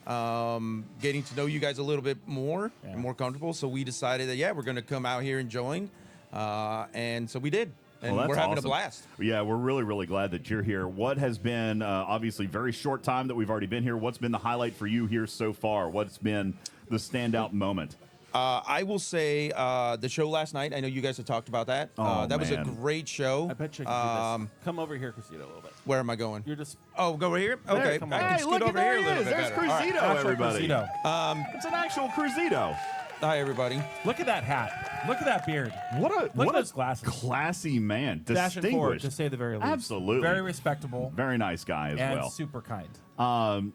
getting to know you guys a little bit more and more comfortable. So we decided that, yeah, we're going to come out here and join. And so we did. and Well, we're that's having awesome. a blast. Yeah, we're really, really glad that you're here. What has been obviously very short time that we've already been here? What's been the highlight for you here so far? What's been the standout moment? I will say the show last night. I know you guys have talked about that. Oh, that was a man. great show. I bet you can do this. Come over here, Cruzito, a little bit. Where am I going? You're just Oh, go over here. Okay, come I on. can Hey, scoot look at over here there a he little is. bit There's better. All right. Cruzito, Actual everybody. Cruzito. It's an actual Cruzito. Hi, everybody. Look at that hat. Look at that beard. What a Look what at a those glasses. classy man. Fashion forward, Distinguished. to say the very least. Absolutely. Very respectable Very nice guy as and well. super kind.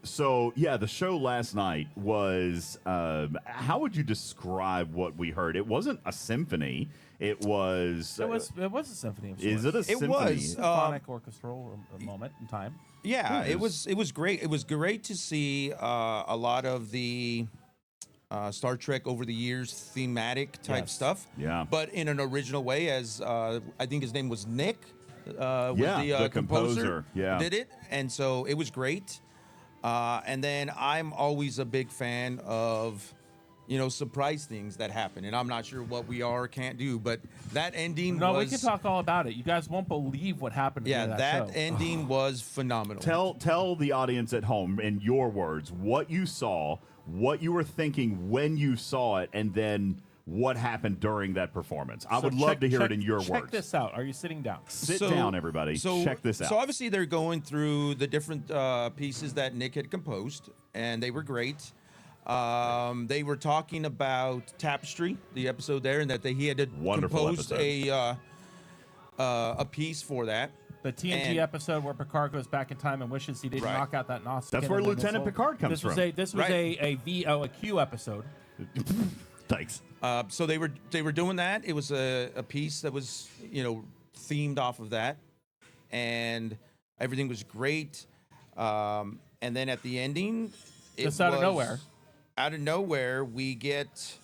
So yeah, the show last night was. How would you describe what we heard? It wasn't a symphony. It was. It was a symphony of sorts. Is it a It symphony? was. Symphonic orchestral moment in time. Yeah, it was great. It was great to see a lot of the Star Trek over the years thematic type Yes. stuff. Yeah. But in an original way, as I think his name was Nick. Was Yeah, the composer. Yeah. Did it, and so it was great. And then I'm always a big fan of, surprise things that happen, and I'm not sure what we are or can't do, but that ending No, was. we can talk all about it. You guys won't believe what happened. Yeah, during that show. ending was phenomenal. Tell the audience at home in your words what you saw, what you were thinking when you saw it, and then what happened during that performance. I So would love check- to hear check- it in your check words. this out. Are you sitting down? Sit down, everybody. Check this out. So obviously they're going through the different pieces that Nick had composed, and they were great. They were talking about Tapestry, the episode there, and that he had to Wonderful compose a piece for that. The TNG And- episode where Picard goes back in time and wishes he didn't Right. knock out that Nausicaa. That's where in the Lieutenant missile. Picard comes this was from. This was Right. a Q episode. Thanks. So they were doing that. It was a piece that was themed off of that, and everything was great. And then at the ending, Just out of nowhere. Out of nowhere, we get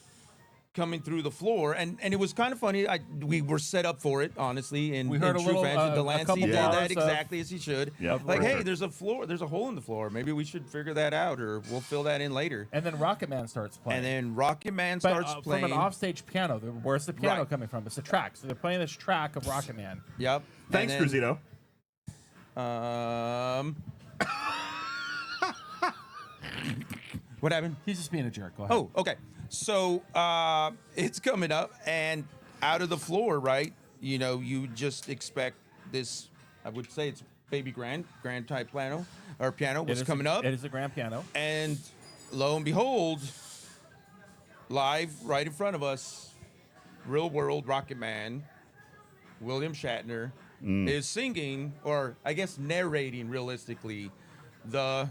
coming through the floor, and it was kind of funny. We were set up for it, honestly. And We heard in a true little, fashion, a Delancey couple did bars that of- exactly as he should. Yep, Like, for hey, sure. there's a hole in the floor. Maybe we should figure that out, or we'll fill that in later. And then Rocket Man starts playing. And then Rocket Man but, starts playing. from an offstage piano. Where's the piano Right. coming from? It's a track. So they're playing this track of Rocket Man. Yep. Thanks, And then, Cruzito. What happened? He's just being a jerk. Go ahead. Oh, okay. So it's coming up, and out of the floor, right? You just expect this. I would say it's baby grand type piano was coming up, It is a grand piano. and lo and behold, live right in front of us, real world Rocket Man, William Shatner is singing, or I guess narrating, realistically, the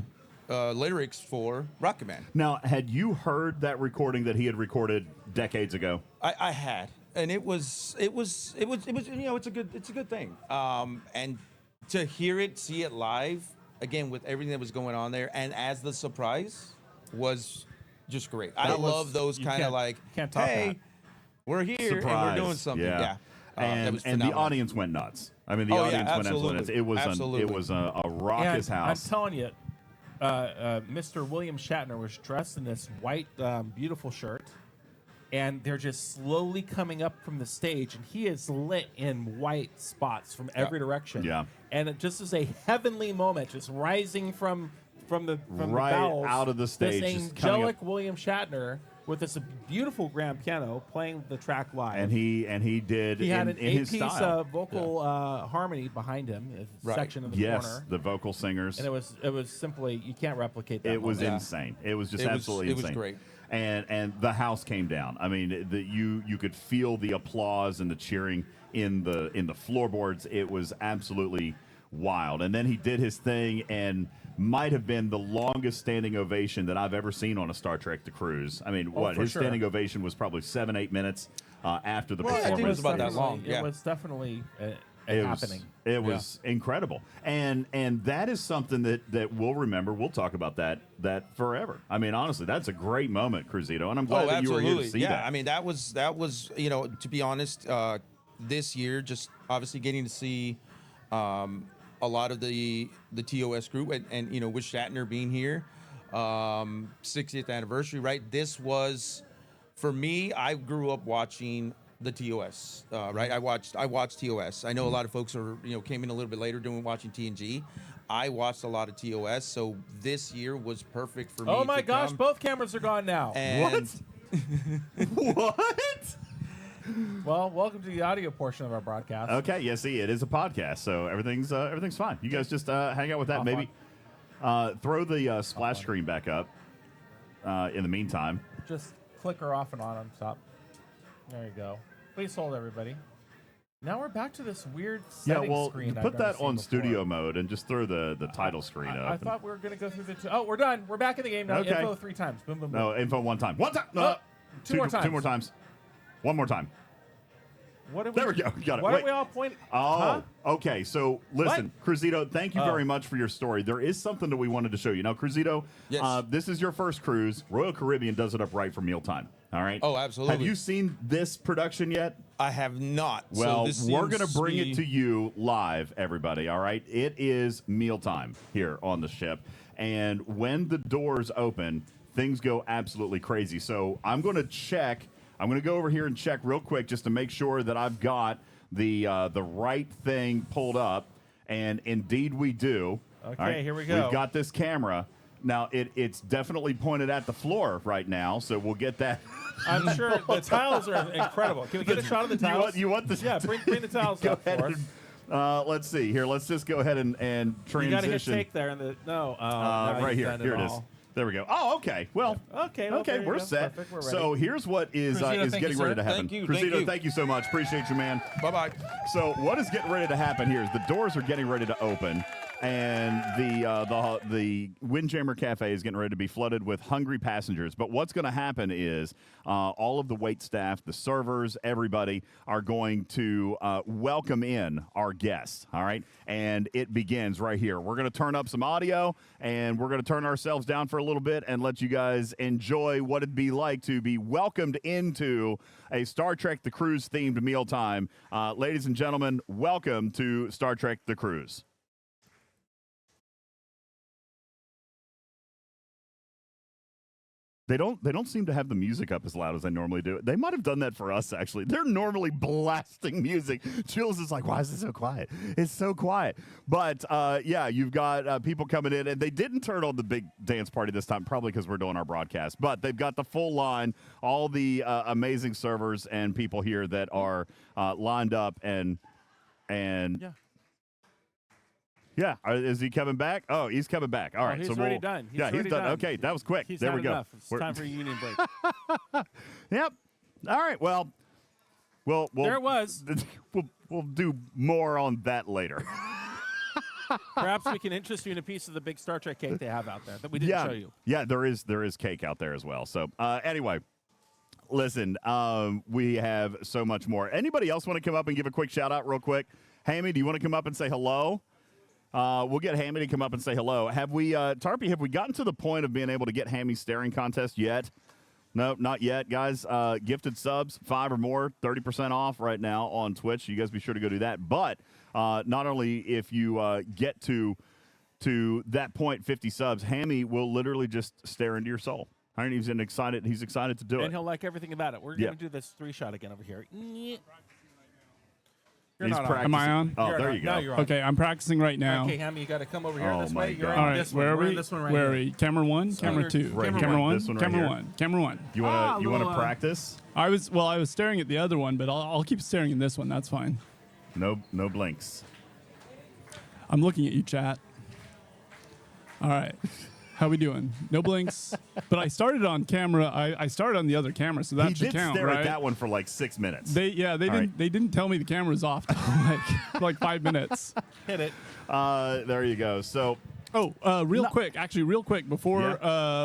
lyrics for Rocket Man. Now, had you heard that recording that he had recorded decades ago? I had, and it was it's a good thing. And to hear it, see it live again with everything that was going on there, and as the surprise was just great. I That was- love those you kind of can't- like, can't top hey, that. we're here Surprise. and we're doing something. Yeah. That And was the phenomenal. audience went nuts. I mean, the Oh, yeah, audience went absolutely. nuts. It was Absolutely. a raucous And house. I'm telling you, Mr. William Shatner was dressed in this white, beautiful shirt, and they're just slowly coming up from the stage, and he is lit in white spots from every direction. Yeah. And it just is a heavenly moment, just rising from the Right bowels, out of the stage, This just coming angelic up. William Shatner with this beautiful grand piano playing the track live. and he did he had in an his eight-piece style. Vocal harmony behind him, a Right. section of the Yes, corner. the vocal singers. And it was simply, you can't replicate that. It was moment. insane. It was just It was- absolutely it was insane. great. And the house came down. I mean, you could feel the applause and the cheering in the floorboards. It was absolutely wild. And then he did his thing, and might have been the longest standing ovation that I've ever seen on a Star Trek The Cruise. I mean, for his sure. standing ovation was probably 7-8 minutes after the Well, I think performance. it was about that definitely- long, yeah. It was definitely It happening. It was incredible, and that is something that we'll remember. We'll talk about that forever. I mean, honestly, that's a great moment, Cruzito, and I'm glad that you were here to see yeah, that. I mean, that was to be honest, this year, just obviously getting to see a lot of the TOS group, and with Shatner being here, 60th anniversary, right? This was, for me, I grew up watching the TOS, right? I watched TOS. I know a lot of folks are came in a little bit later watching TNG. I watched a lot of TOS, so this year was perfect for me. Oh my gosh, come. both cameras are gone now. And What? Well, welcome to the audio portion of our broadcast. Okay, yeah, see, it is a podcast, so everything's fine. You guys just hang out with that. Maybe throw the splash screen back up in the meantime. Just click her off and on them. Stop. There you go. Please hold, everybody. Now we're back to this weird setting screen. Put I've that never seen on before. studio mode and just throw the title screen up. I thought we were going to go through the Oh, we're done. We're back in the game now. Okay. Info 3 times. Boom, boom, boom. No, info one time. One time. Two more times. Two more times. One more time. What There we go. Got it. Why Wait. are we all pointing? Oh, Huh? okay. So listen, Cruzito, thank you Oh. very much for your story. There is something that we wanted to show you. Now, Cruzito, Yes. this is your first cruise. Royal Caribbean does it up right for mealtime. All right. Oh, absolutely. Have you seen this production yet? I have not. Well, so this we're seems going to bring be- it to you live, everybody. All right. It is mealtime here on the ship. And when the doors open, things go absolutely crazy. So I'm going to check. I'm going to go over here and check real quick just to make sure that I've got the right thing pulled up. And indeed we do. Okay, All right, here we go. We've got this camera. Now, it's definitely pointed at the floor right now, so we'll get that. I'm sure the tiles are incredible. Can we get a shot of the tiles? You want the Yeah, bring the tiles Go up for ahead us. and, let's see here. Let's just go ahead and You got to hit transition. take there. No. Now Right you've here. done Here it is. all. There we go. Oh, okay. Well, Okay, well, there you we're go. set. Perfect, we're So ready. here's what is Cruzito, thank getting you, ready sir. to happen. Thank you, Cruzito, thank you. thank you so much. Appreciate you, man. Bye-bye. So what is getting ready to happen here is the doors are getting ready to open, and the Windjammer Cafe is getting ready to be flooded with hungry passengers. But what's going to happen is all of the wait staff, the servers, everybody are going to welcome in our guests. All right, and it begins right here. We're going to turn up some audio, and we're going to turn ourselves down for a little bit and let you guys enjoy what it'd be like to be welcomed into a Star Trek The Cruise themed mealtime. Ladies and gentlemen, welcome to Star Trek The Cruise. They don't seem to have the music up as loud as they normally do. They might have done that for us, actually. They're normally blasting music. Jules is like, why is it so quiet? It's so quiet. But, yeah, you've got people coming in, and they didn't turn on the big dance party this time, probably because we're doing our broadcast. But they've got the full line, all the amazing servers and people here that are lined up and Yeah. yeah, is he coming back? Oh, he's coming back. All right, he's so already done. He's yeah, he's already done. done. Okay, that was quick. He's there had we go. enough. It's time for a union break. Yep. All right. Well, we'll There it was. We'll do more on that later. Perhaps we can interest you in a piece of the big Star Trek cake they have out there that we didn't yeah, show you. yeah. There is cake out there as well. So anyway. Listen, we have so much more. Anybody else want to come up and give a quick shout out real quick? Hammy, do you want to come up and say hello? We'll get Hammy to come up and say hello. Have we, Tarpy, have we gotten to the point of being able to get Hammy's staring contest yet? No, not yet, guys. Gifted subs, 5 or more, 30% off right now on Twitch. You guys be sure to go do that. But not only if you get to that point, 50 subs, Hammy will literally just stare into your soul. I mean, he's excited to do And it. he'll like everything about it. We're Yeah. going to do this 3-shot again over here. You're He's not on. practicing. Am I on? Oh, You're there not. you go. Now you're on. Okay, I'm practicing right now. Okay, Hammy, you got to come over here Oh this my way. You're God. in All right, this where one. are We're we? in this one right Where here. are we? Camera 1, camera you're 2. right camera here. Camera 1, This one right camera here. 1, camera 1. You want to little, practice? I was staring at the other one, but I'll keep staring at this one. That's fine. No blinks. I'm looking at you, chat. All right. How we doing? No blinks. But I started on camera. I started on the other camera, so that He should did count, stare right? at that one for like 6 minutes. They right. didn't tell me the camera was off till like 5 minutes. Hit it. There you go. So Real quick, before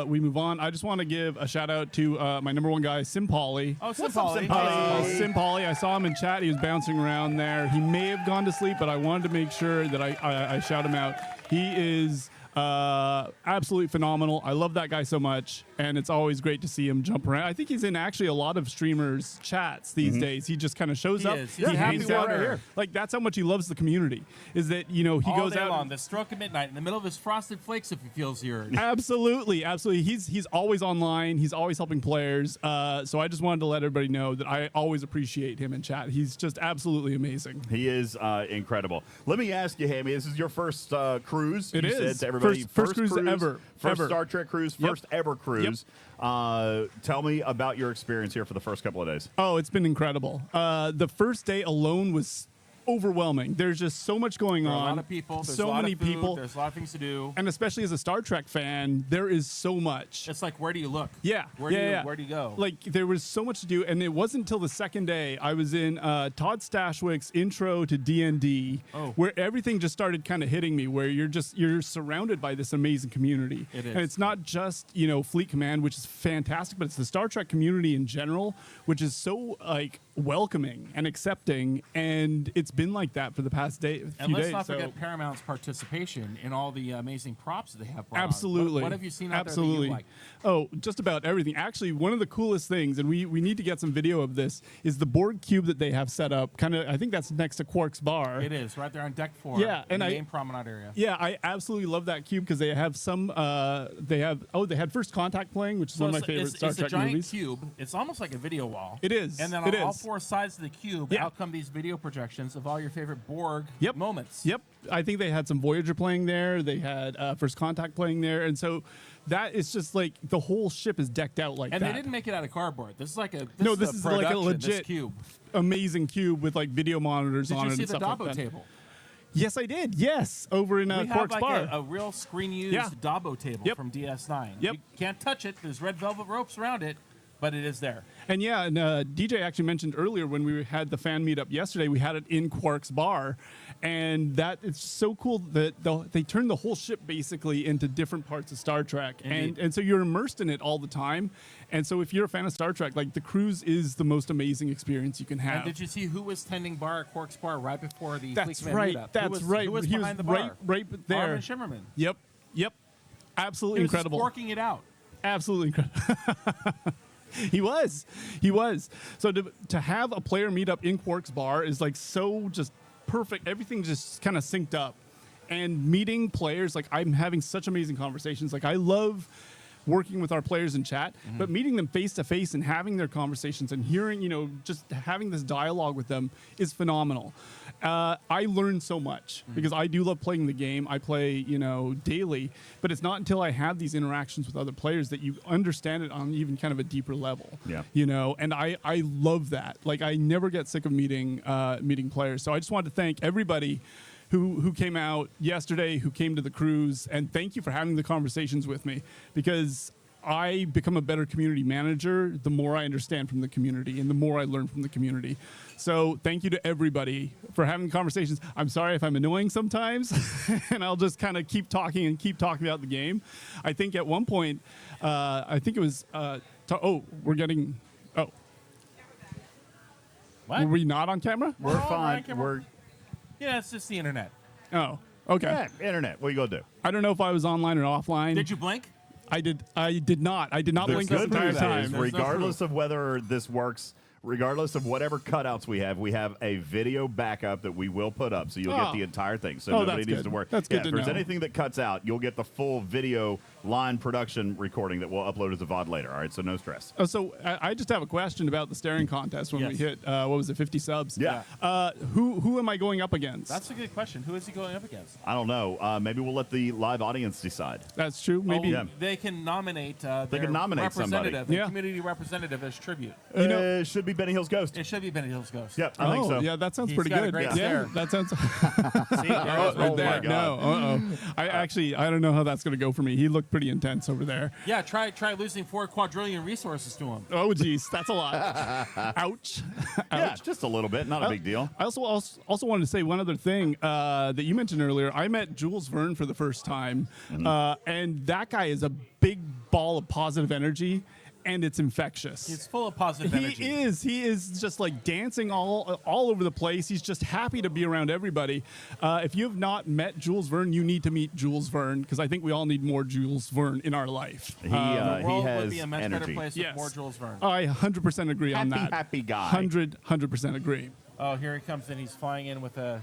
we move on, I just want to give a shout out to my number one guy, Simpoli. Oh, What's up, Simpoli. Simpoli? Simpoli, I saw him in chat. He was bouncing around there. He may have gone to sleep, but I wanted to make sure that I shout him out. He is Absolutely phenomenal. I love that guy so much, and it's always great to see him jump around. I think he's in actually a lot of streamers' chats these days. He just kind of shows up. He's He a happy hangs out worker. right here. Like that's how much he loves the community. Is that he All goes day out long, the stroke of midnight, in the middle of his frosted flakes, if he feels the urge. Absolutely. He's always online. He's always helping players. So I just wanted to let everybody know that I always appreciate him in chat. He's just absolutely amazing. He is incredible. Let me ask you, Hammy, this is your first cruise. It you is. said to everybody. First cruise ever. First Ever. Star Trek cruise. Yep. First ever cruise. Tell me about your experience here for the first couple of days. Oh, it's been incredible. The first day alone was overwhelming. There's just so much going There are on. a lot of people. There's so a lot many of food, people. There's a lot of things to do. And especially as a Star Trek fan, there is so much. It's like, where do you look? Yeah. Where do you go? Like there was so much to do, and it wasn't until the second day I was in Todd Stashwick's intro to D&D, where everything just started kind of hitting me. Where you're surrounded by this amazing community, It is. and it's not just Fleet Command, which is fantastic, but it's the Star Trek community in general, which is so like welcoming and accepting, and it's been like that for the past few And let's days. not so- forget Paramount's participation in all the amazing props that they have brought on. Absolutely. What have you seen out Absolutely. there that you like? Oh, just about everything. Actually, one of the coolest things, and we need to get some video of this, is the board cube that they have set up. Kind of, I think that's next to Quark's bar. It is, right there on deck 4. Yeah, in and the I- main promenade area. Yeah, I absolutely love that cube because they have some. They had First Contact playing, which is one of my favorite Star it's Trek a giant movies. cube. It's almost like a video wall. It is. And then It on all is. 4 sides of the cube, Yeah. out come these video projections of all your favorite Borg Yep. moments. Yep, I think they had some Voyager playing there. They had First Contact playing there, and so that is just like the whole ship is decked out like And that. they didn't make it out of cardboard. This is like a This is like a production, this legit cube. amazing cube with like video monitors Did on you it see and the stuff Dabo like that. table? Yes, I did. Yes, over in We have Quark's like bar. a real screen-used Yeah. Dabo table Yep. from DS9. Yep. You can't touch it. There's red velvet ropes around it, but it is there. And yeah, and DJ actually mentioned earlier when we had the fan meetup yesterday, we had it in Quark's bar, and that it's so cool that they turned the whole ship basically into different parts of Star Trek, Indeed. and so you're immersed in it all the time. And so if you're a fan of Star Trek, like the cruise is the most amazing experience you can have. And did you see who was tending bar at Quark's bar right before the That's Fleet Command right. meetup? That's who was, right. Who was He behind the was bar? right there. Armin Shimmerman. Yep. Absolutely He was incredible. just working it out. Absolutely incredible. He was. So to have a player meet up in Quark's bar is like so just perfect. Everything just kind of synced up. And meeting players, like I'm having such amazing conversations. Like I love working with our players in chat, but meeting them face to face and having their conversations and hearing, just having this dialogue with them is phenomenal. I learn so much because I do love playing the game. I play, daily, but it's not until I have these interactions with other players that you understand it on even kind of a deeper level. Yeah. And I love that. Like I never get sick of meeting players. So I just wanted to thank everybody who came out yesterday, who came to the cruise, and thank you for having the conversations with me because I become a better community manager the more I understand from the community and the more I learn from the community. So thank you to everybody for having conversations. I'm sorry if I'm annoying sometimes, and I'll just kind of keep talking about the game. I think at one point, I think it was, we're getting, What? were we not on camera? We're all fine. right, come on. We're Yeah, it's just the internet. Oh, okay. internet. What are you gonna do? I don't know if I was online or offline. Did you blink? I did not. I did not The blink this good entire news time. is, There's no regardless of whether this works, regardless of whatever cutouts we have a video backup that we will put up, so you'll get Oh. the entire thing. So Oh, nobody that's needs good. to worry. That's good If to there's know. anything that cuts out, you'll get the full video line production recording that we'll upload as a VOD later. All right, so no stress. Oh, so I just have a question about the staring contest when we Yes. hit, what was it, 50 subs? Yeah. Who am I going up against? That's a good question. Who is he going up against? I don't know. Maybe we'll let the live audience decide. That's true. Maybe. Yeah. They can nominate their can nominate somebody. representative, their Yeah. community representative as tribute. It should be Benny Hill's Ghost. It should be Benny Hill's Ghost. Yep, I think so. Yeah, that sounds He's pretty got a good. great yeah, stare. that sounds. See, there it is right my there. God. No, I don't know how that's going to go for me. He looked pretty intense over there. Yeah, try losing 4 quadrillion resources to him. Oh, geez, that's a lot. Ouch. Yeah, just a little bit. Not a big deal. I also wanted to say one other thing that you mentioned earlier. I met Jules Verne for the first time, and that guy is a big ball of positive energy. and it's infectious. He's full of positive energy. He is just like dancing all over the place. He's just happy to be around everybody. If you have not met Jules Verne, you need to meet Jules Verne, because I think we all need more Jules Verne in our life. The He world has would be a much better energy. place Yes. with more Jules Verne. I 100% agree on that. Happy guy. 100% agree. Oh, here he comes, and he's flying in with a.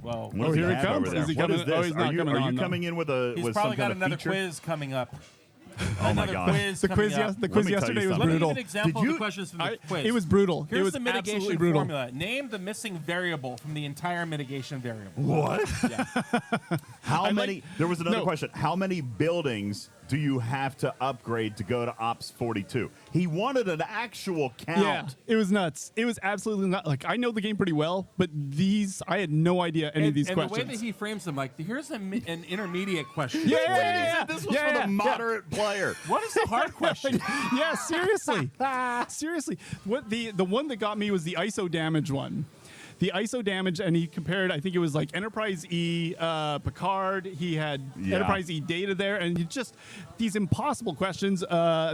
Well, What Oh, does here he have comes. over there? Is he What coming- is this? oh, he's not are you, coming are you on, though. coming in with a he's with probably some got kind of another feature? quiz coming up. Oh my Another God. quiz The coming quiz, up. the Let quiz me tell you yesterday was something. Let me give brutal. an example of you- the questions from the quiz. It was brutal. Here's it was the mitigation absolutely brutal. formula. Name the missing variable from the entire mitigation variable. What? Yeah. How I'd many? like- There was another No. question. How many buildings do you have to upgrade to go to Ops 42? He wanted an actual count. Yeah, it was nuts. It was absolutely nuts. Like, I know the game pretty well, but I had no idea any of these and questions. the way that he frames them, like, here's an intermediate question. yeah. This was Yeah, for yeah, the moderate player. What is the hard question? Yeah, seriously. Seriously. What the one that got me was the ISO damage one. The ISO damage, and he compared, I think it was like Enterprise E, Picard. He had Yeah. Enterprise E data there, and you just these impossible questions.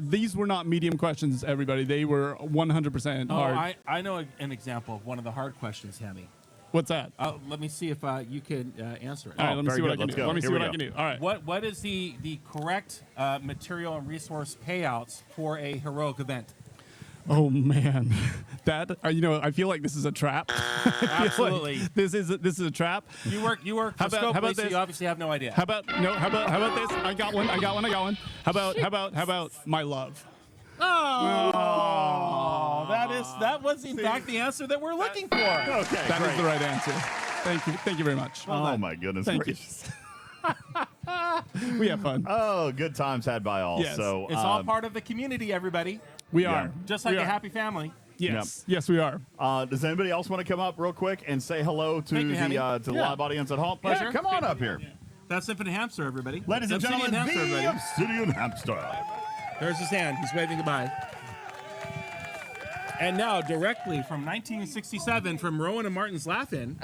These were not medium questions, everybody. They were 100% Oh, hard. I know an example of one of the hard questions, Hammy. What's that? Let me see if you can answer it. All right, let me very see what I good. can Let's do. go. Let me Here see we what I go. can do. All right. What is the correct material and resource payouts for a heroic event? Oh man, that I feel like this is a trap. Absolutely. This is a trap. You work for How about Scopely, so this? you obviously have no idea. How about this? I got one. How about my love? Oh, that was in fact the answer that we're looking for. Okay, That great. is the right answer. Thank you very much. Oh my goodness Thank you. gracious. We have fun. Oh, good times had by all. Yes. So It's all part of the community, everybody. We yeah. are Just like We a are. happy family. Yes, yes, we are. does anybody else want to come up real quick and say hello to Thank you, the Hammy. to the Yeah. live audience at home? Pleasure. Yeah, come on up here. That's Infinite Hamster, everybody. Ladies and Obsidian gentlemen, Hamster, the everybody. Obsidian Hamster. There's his hand. He's waving goodbye. And now, directly from 1967, from Rowan and Martin's Laugh-In.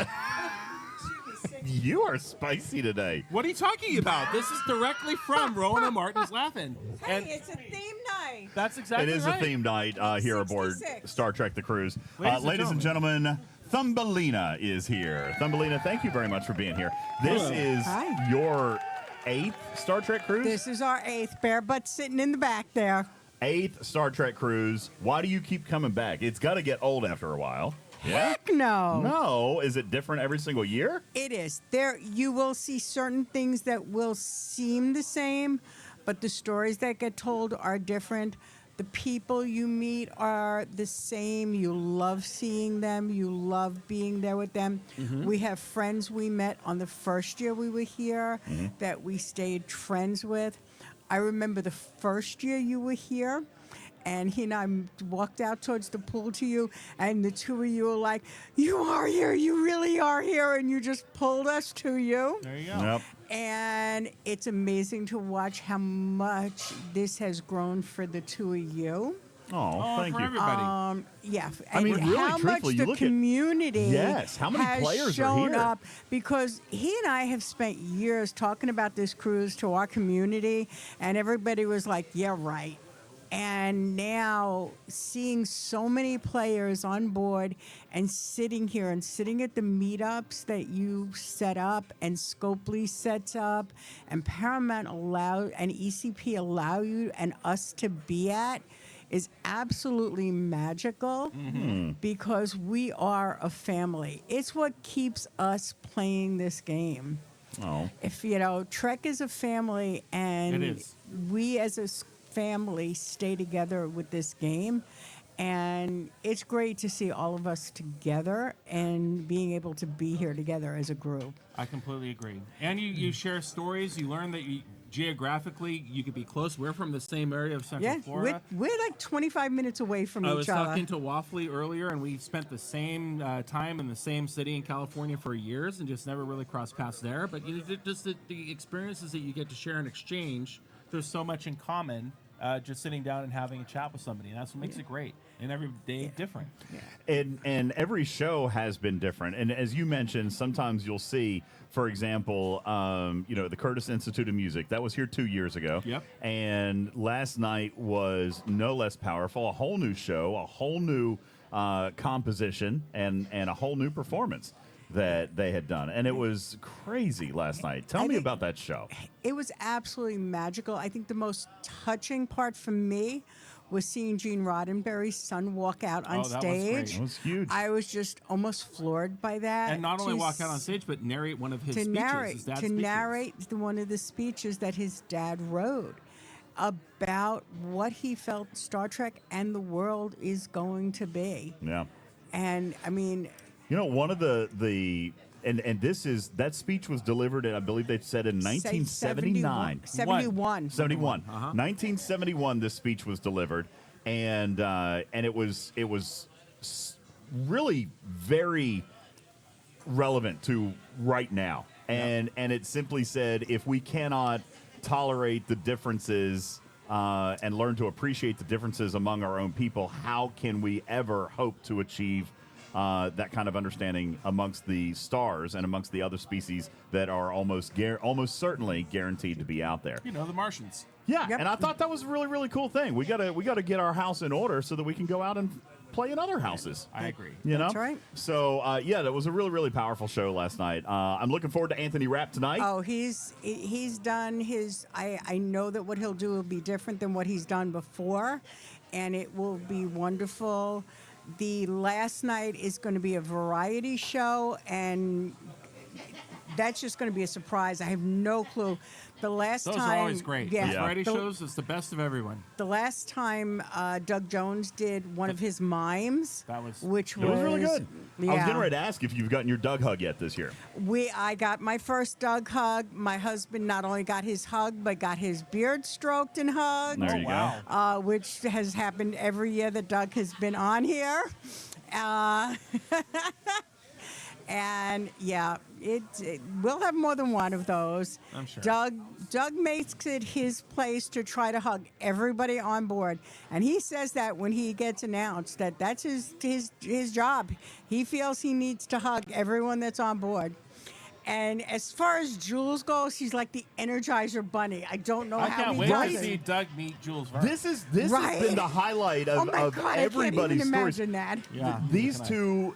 You are spicy today. What are you talking about? This is directly from Rowan and Martin's Laugh-In. And Hey, it's a theme night. that's exactly It is right. a theme night here aboard 66. Star Trek The Cruise. Ladies and gentlemen, Thumbelina is here. Thumbelina, thank you very much for being here. This is Hi. your 8th Star Trek cruise? This is our 8th bear butt sitting in the back there. 8th Star Trek cruise. Why do you keep coming back? It's got to get old after a while. Yeah? Heck no. No. Is it different every single year? It is. There you will see certain things that will seem the same, but the stories that get told are different. The people you meet are the same. You love seeing them. You love being there with them. We have friends we met on the first year we were here that we stayed friends with. I remember the first year you were here, and he and I walked out towards the pool to you, and the two of you were like, "You are here. You really are here," and you just pulled us to you. There you go. Yep. And it's amazing to watch how much this has grown for the two of you. Oh, thank for you. everybody. Yeah, I mean, and really, how truthfully, much you the look at- community Yes, how many has players are shown here? up, because he and I have spent years talking about this cruise to our community, and everybody was like, "Yeah, right." And now seeing so many players on board and sitting here and sitting at the meetups that you set up and Scopely sets up and Paramount and ECP allow you and us to be at is absolutely magical because we are a family. It's what keeps us playing this game. Oh. If Trek is a family, and It is. we as a family stay together with this game, and it's great to see all of us together and being able to be here together as a group. I completely agree. And you share stories. You learn that geographically you could be close. We're from the same area of Central Yeah, Florida. we're like 25 minutes away from I each was other. talking to Waffley earlier, and we spent the same time in the same city in California for years, and just never really crossed paths there. But just the experiences that you get to share and exchange, there's so much in common just sitting down and having a chat with somebody. And that's what makes it great. And every day different. And every show has been different. And as you mentioned, sometimes you'll see, for example, the Curtis Institute of Music. That was here 2 years ago. Yep. And last night was no less powerful. A whole new show, a whole new composition, and a whole new performance that they had done. And it was crazy last night. Tell me about that show. It was absolutely magical. I think the most touching part for me was seeing Gene Roddenberry's son walk out on Oh, that was stage. great. It was huge. I was just almost floored by that. And not only To walk out on stage, but narrate one of his to speeches. narrate his dad's to speeches. narrate one of the speeches that his dad wrote about what he felt Star Trek and the world is going to be. Yeah. And I mean, One of and that speech was delivered, I believe they said in 1979. 71. 71. 1971, this speech was delivered, and it was really very relevant to right now. And it simply said, if we cannot tolerate the differences and learn to appreciate the differences among our own people, how can we ever hope to achieve that kind of understanding amongst the stars and amongst the other species that are almost certainly guaranteed to be out there? The Martians. Yeah, Yep. and I thought that was a really, really cool thing. We gotta get our house in order so that we can go out and play in other houses. I agree. That's right. So that was a really, really powerful show last night. I'm looking forward to Anthony Rapp tonight. Oh, he's done his. I know that what he'll do will be different than what he's done before, and it will be wonderful. The last night is going to be a variety show, and that's just going to be a surprise. I have no clue. The last Those time, are always great. Yeah, Those variety the- shows, it's the best of everyone. The last time Doug Jones did one of his mimes, That was- which It was really good. Yeah. I was getting ready to ask if you've gotten your Doug hug yet this year. I got my first Doug hug. My husband not only got his hug, but got his beard stroked and hugged. There you wow. Which has happened every year that Doug has been on here. And yeah, we'll have more than one of those. I'm sure. Doug makes it his place to try to hug everybody on board, and he says that when he gets announced that that's his job. He feels he needs to hug everyone that's on board. And as far as Jules goes, he's like the Energizer Bunny. I don't know I how can't he wait does to it. see Doug meet Jules Verne. This has Right? been the highlight Oh of, my of God, everybody's I can't stories. even imagine that. Yeah. These Can I- two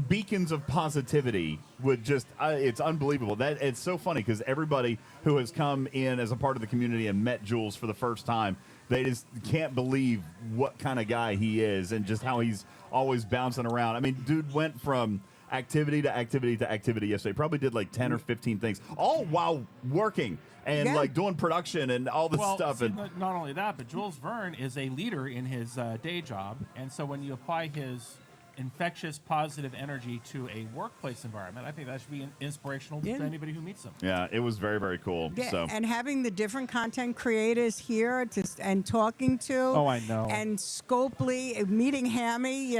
beacons of positivity would just it's unbelievable. That it's so funny because everybody who has come in as a part of the community and met Jules for the first time, they just can't believe what kind of guy he is and just how he's always bouncing around. I mean, dude went from activity to activity to activity yesterday. Probably did like 10 or 15 things, all while working and Yeah. like doing production and all this stuff. See, And not only that, but Jules Verne is a leader in his day job, and so when you apply his infectious positive energy to a workplace environment, I think that should be inspirational Yeah. to anybody who meets him. yeah, it was very, very cool. Yeah, So and having the different content creators here and talking to. Oh, I know. And Scopely, meeting Hammy,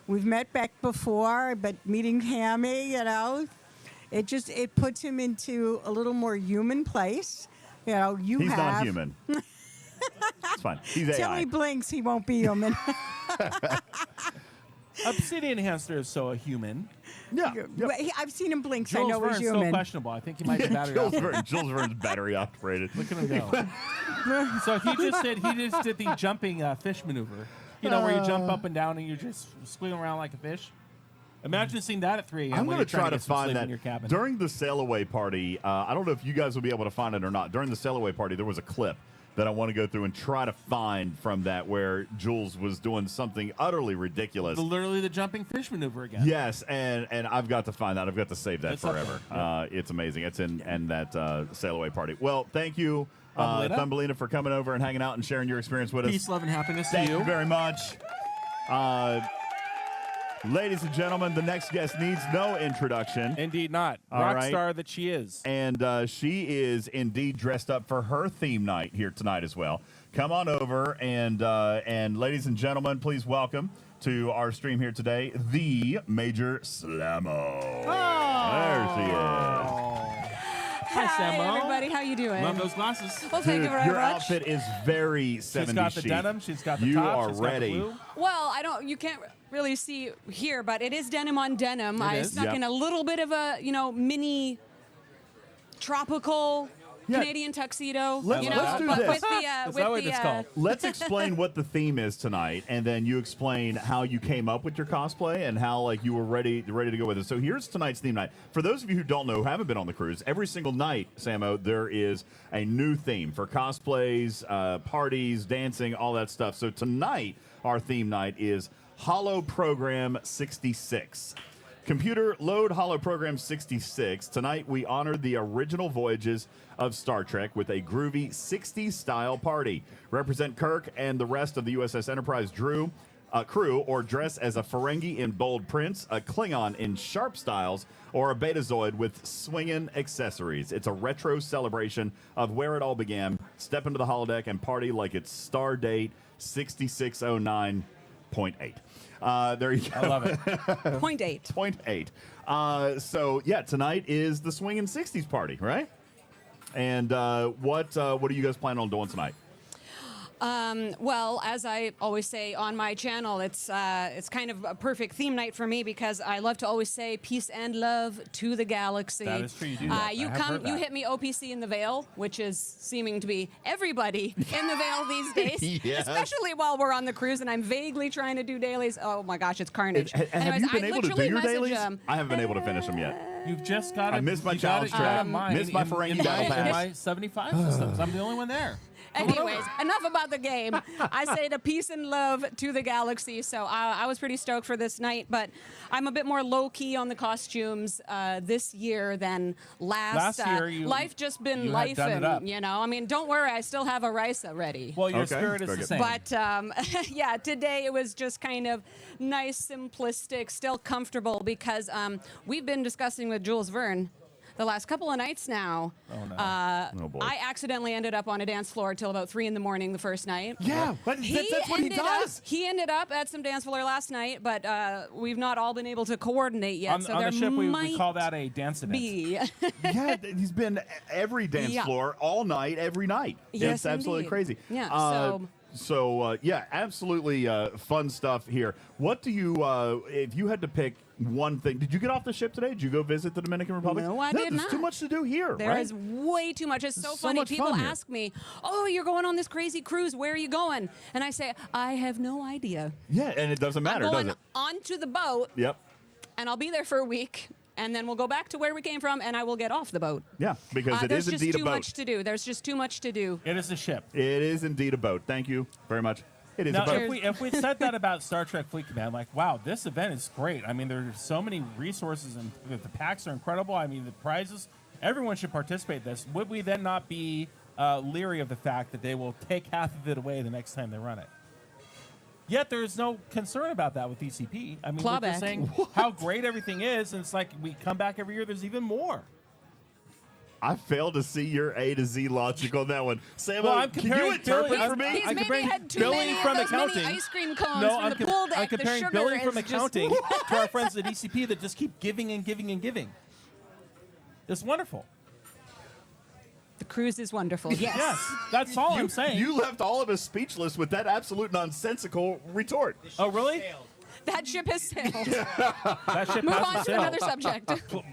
we've met Beck before, but meeting Hammy, it puts him into a little more human place. he's not human. It's fine. He's Till AI. he blinks, he won't be human. Obsidian Hamster is so a human. Yeah. But I've seen him blink, so I Jules know Verne's he's still human. questionable. I think he might be battery Jules operated. Verne's battery operated. Look at him go. So he just did the jumping fish maneuver. Where you jump up and down and you're just squiggling around like a fish. Imagine seeing that at 3 a.m. I'm when going you're to trying try to get some find sleep that in your cabin. during the sail away party. I don't know if you guys will be able to find it or not. During the sail away party, there was a clip that I want to go through and try to find from that where Jules was doing something utterly ridiculous. Literally the jumping fish maneuver again. Yes, and I've got to find that. I've got to save that It's up forever. there. It's amazing. It's in that sail away party. Well, thank you, Thumbelina. Thumbelina, for coming over and hanging out and sharing your experience with us. Peace, love, and happiness Thank to you you. very much. Ladies and gentlemen, the next guest needs no introduction. Indeed not. All Rock right. star that she is. And she is indeed dressed up for her theme night here tonight as well. Come on over, and ladies and gentlemen, please welcome to our stream here today, the Major Slammo. There she is. Hi, Samo. everybody. How you doing? Love those glasses. Well, thank Dude, you very your much. outfit is very 70s She's got the chic. denim. She's got the You top. are she's got the ready. blue. Well, you can't really see here, but it is denim on denim. I is. snuck Yep. in a little bit of a, mini tropical Yeah. Canadian tuxedo. Let's do but this. with the, Is that what it's called? Let's explain what the theme is tonight, and then you explain how you came up with your cosplay and how like you were ready to go with it. So here's tonight's theme night. For those of you who don't know, who haven't been on the cruise, every single night, Samo, there is a new theme for cosplays, parties, dancing, all that stuff. So tonight, our theme night is Holo Program 66. Computer load Holo Program 66. Tonight we honored the original voyages of Star Trek with a groovy 60s style party. Represent Kirk and the rest of the USS Enterprise crew, or dress as a Ferengi in bold prints, a Klingon in sharp styles, or a Betazoid with swinging accessories. It's a retro celebration of where it all began. Step into the holodeck and party like it's Star Date 6609.8. There you go. I love it. Point 8. Point 8. So yeah, tonight is the swinging 60s party, right? And what are you guys planning on doing tonight? Well, as I always say on my channel, it's kind of a perfect theme night for me because I love to always say peace and love to the galaxy. That is true. You do that. You I have heard you that. hit me OPC in the Vale, which is seeming to be everybody in the Vale these days, Yes. especially while we're on the cruise and I'm vaguely trying to do dailies. Oh my gosh, it's carnage. Have Anyways, you been I able to do literally your message dailies? them. I haven't been able to finish them yet. You've just got to. I missed my challenge track. Missed my Ferengi battle in pass. my 75 systems. I'm the only one there. Anyways, enough about the game. I say to peace and love to the galaxy. So I was pretty stoked for this night, but I'm a bit more low key on the costumes this year than last. Last year, life just been you had life, done it up. and I mean, don't worry, I still have a Risa ready. Well, your Okay, spirit is very the good. same. But yeah, today it was just kind of nice, simplistic, still comfortable because we've been discussing with Jules Verne the last couple of nights now. Oh, no. Oh, boy. I accidentally ended up on a dance floor till about 3 a.m. the first night. Yeah, but that's what he does. He ended up at some dance floor last night, but we've not all been able to coordinate yet. on so on there the ship, we might call that a dance event. be. Yeah, he's been every dance Yeah. floor all night, every night. Yes, It's absolutely indeed. crazy. Yeah, So yeah, absolutely fun stuff here. What do you, if you had to pick one thing, did you get off the ship today? Did you go visit the Dominican Republic? No, I did There's not. too much to do here, There right? is way too much. It's so So funny. much People fun here. ask me, "Oh, you're going on this crazy cruise. Where are you going?" And I say, "I have no idea. Yeah, and it doesn't matter, I'm does going it? onto the boat, Yep. and I'll be there for a week." And then we'll go back to where we came from, and I will get off the boat. Yeah, because it There's is just indeed too a boat. much to do. There's just too much to do. It is a ship. It is indeed a boat. Thank you very much. It is Now, a boat. if we said that about Star Trek Fleet Command, like, wow, this event is great. I mean, there's so many resources, and the packs are incredible. I mean, the prizes, everyone should participate in this. Would we then not be leery of the fact that they will take half of it away the next time they run it? Yet there's no concern about that with ECP. I mean, we're Clawback. just saying how great everything is, and it's like we come back every year, there's even more. I failed to see your A to Z logic on that one. Sam, Well, I'm can you comparing interpret Billy- for me? He's I maybe comparing had too billing many of from those mini accounting. ice cream cones No, from I'm, the pool deck. I'm comparing the sugar billing from is just- accounting to our friends at ECP that just keep giving and giving and giving. It's wonderful. The cruise is wonderful. Yes. Yes, that's all I'm saying. You left all of us speechless with that absolute nonsensical retort. Oh, really? That ship has sailed. That ship Move has on to sail. another subject.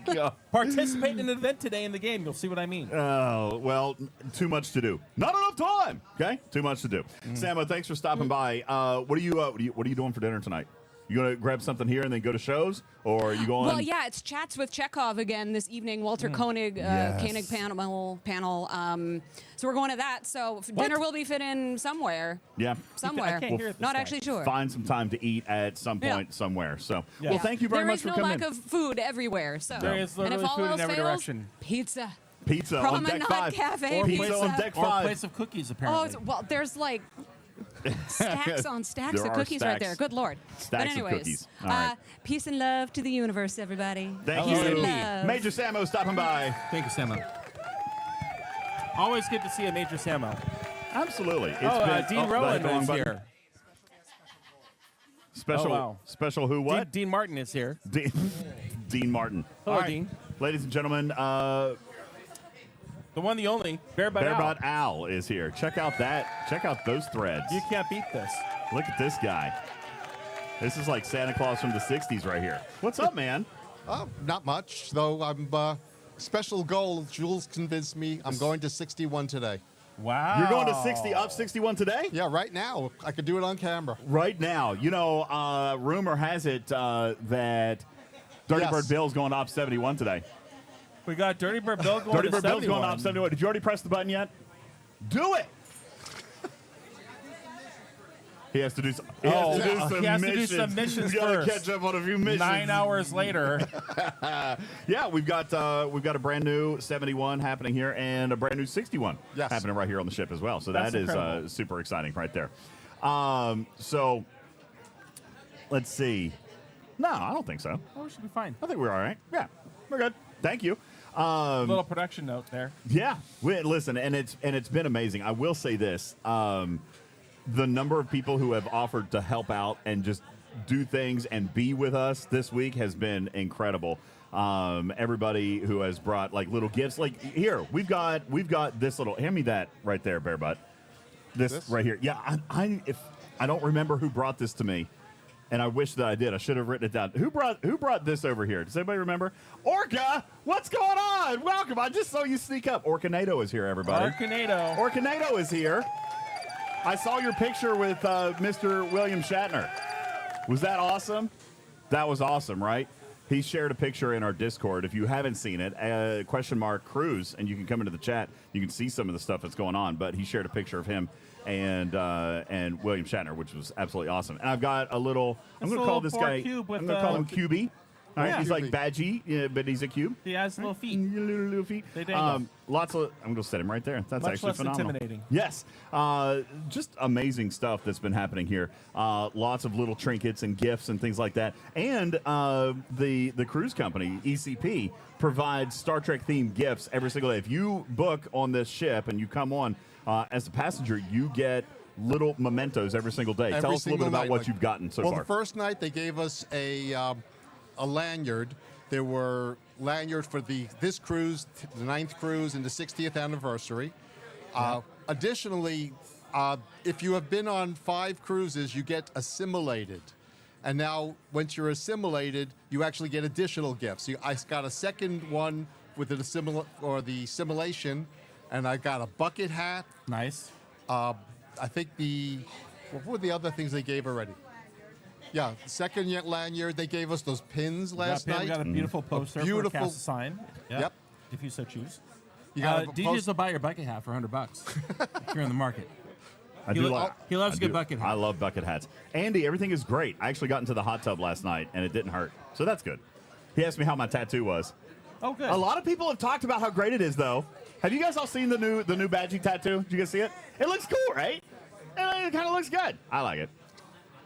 Yeah. Participate in an event today in the game. You'll see what I mean. Oh, well, too much to do. Not enough time. Okay, too much to do. Samo, thanks for stopping by. What are you doing for dinner tonight? You gonna grab something here and then go to shows, or are you going? Well, yeah, it's Chats with Chekhov again this evening. Walter Koenig, Yes. Koenig panel. So we're going to that. So dinner will be fit in somewhere. Yeah. Somewhere. I can't hear this Not guy. actually sure. Find some time to eat at some Yeah. point somewhere. So, Yeah. well, thank you very There much is for no coming lack in. of food everywhere. So There is and if literally all food in else every fails, direction. pizza. Pizza on Promenade deck 5. Cafe. Or Pizza place on of, deck or 5. place of cookies, Oh, apparently. well, there's like stacks on stacks There of are cookies right stacks. there. Good Lord. Stacks but of anyways, cookies. All right. peace and love to the universe, everybody. Thank peace you. and love. Major Samo stopping by. Thank you, Samo. Always good to see a Major Samo. Absolutely. It's Dean Rowan the wrong is button. here. Special, Oh, wow. special who what? Dean Martin is here. Dean Martin. Hello, All right. Dean. Ladies and gentlemen, The one, the only, Bearbot Al. Bearbot Al is here. Check out that. Check out those threads. You can't beat this. Look at this guy. This is like Santa Claus from the 60s right here. What's up, man? Not much, though. I'm special goal. Jules convinced me I'm going to 61 today. Wow. You're going to 61 today? Yeah, right now. I could do it on camera. Right now. You know, rumor has it that Dirty Yes. Bird Bill's going up 71 today. We got Dirty Bird Bill going Dirty to Bird Bill's 71. going up 71. Did you already press the button yet? Do it. He has to do some. He has to do some missions. You gotta first. catch up on a few missions. 9 hours later. Yeah, we've got a brand new 71 happening here and a brand new 61 Yes. happening right here on the ship as well. So That's that is incredible. super exciting right there. So let's see. No, I don't think so. Oh, we should be fine. I think we're all right. Yeah, we're good. Thank you. Little production note there. Yeah, listen, and it's been amazing. I will say this: the number of people who have offered to help out and just do things and be with us this week has been incredible. Everybody who has brought like little gifts, like here we've got this little. Hand me that right there, Bear Butt. This right here. Yeah, if I don't remember who brought this to me. And I wish that I did. I should have written it down. Who brought this over here? Does anybody remember? Orca, what's going on? Welcome. I just saw you sneak up. Orcanado is here, everybody. Orcanado is here. I saw your picture with Mr. William Shatner. Was that awesome? That was awesome, right? He shared a picture in our Discord. If you haven't seen it, !cruise, and you can come into the chat. You can see some of the stuff that's going on. But he shared a picture of him and William Shatner, which was absolutely awesome. And I've got a little. I'm going to call this guy. I'm going to call him QB. All right, Yeah. he's like Badgie, yeah, but he's a cube. He has little feet. Little feet. They dangle. Lots of. I'm going to set him right there. That's Much actually less phenomenal. intimidating. Yes, just amazing stuff that's been happening here. Lots of little trinkets and gifts and things like that. And the cruise company ECP provides Star Trek themed gifts every single day. If you book on this ship and you come on as a passenger, you get little mementos every single day. Every Tell us a little bit single about night, what like- you've gotten so well, far. the first night they gave us a lanyard. There were lanyards for this cruise, the 9th cruise, and the 60th anniversary. Additionally, if you have been on 5 cruises, you get assimilated. And now, once you're assimilated, you actually get additional gifts. I got a second one with the simulation, and I got a bucket hat. Nice. I think what were the other things they gave already? Yeah, second lanyard, they gave us those pins last night. We got a beautiful poster for beautiful- cast a sign. Yep. If you so choose. You got a DJs will buy your bucket hat for $100 if you're in the market. I do like. He loves I a good do. bucket hat. I love bucket hats. Andy, everything is great. I actually got into the hot tub last night and it didn't hurt, so that's good. He asked me how my tattoo was. Oh, good. A lot of people have talked about how great it is, though. Have you guys all seen the new Badgie tattoo? Did you guys see it? It looks cool, right? It kind of looks good. I like it.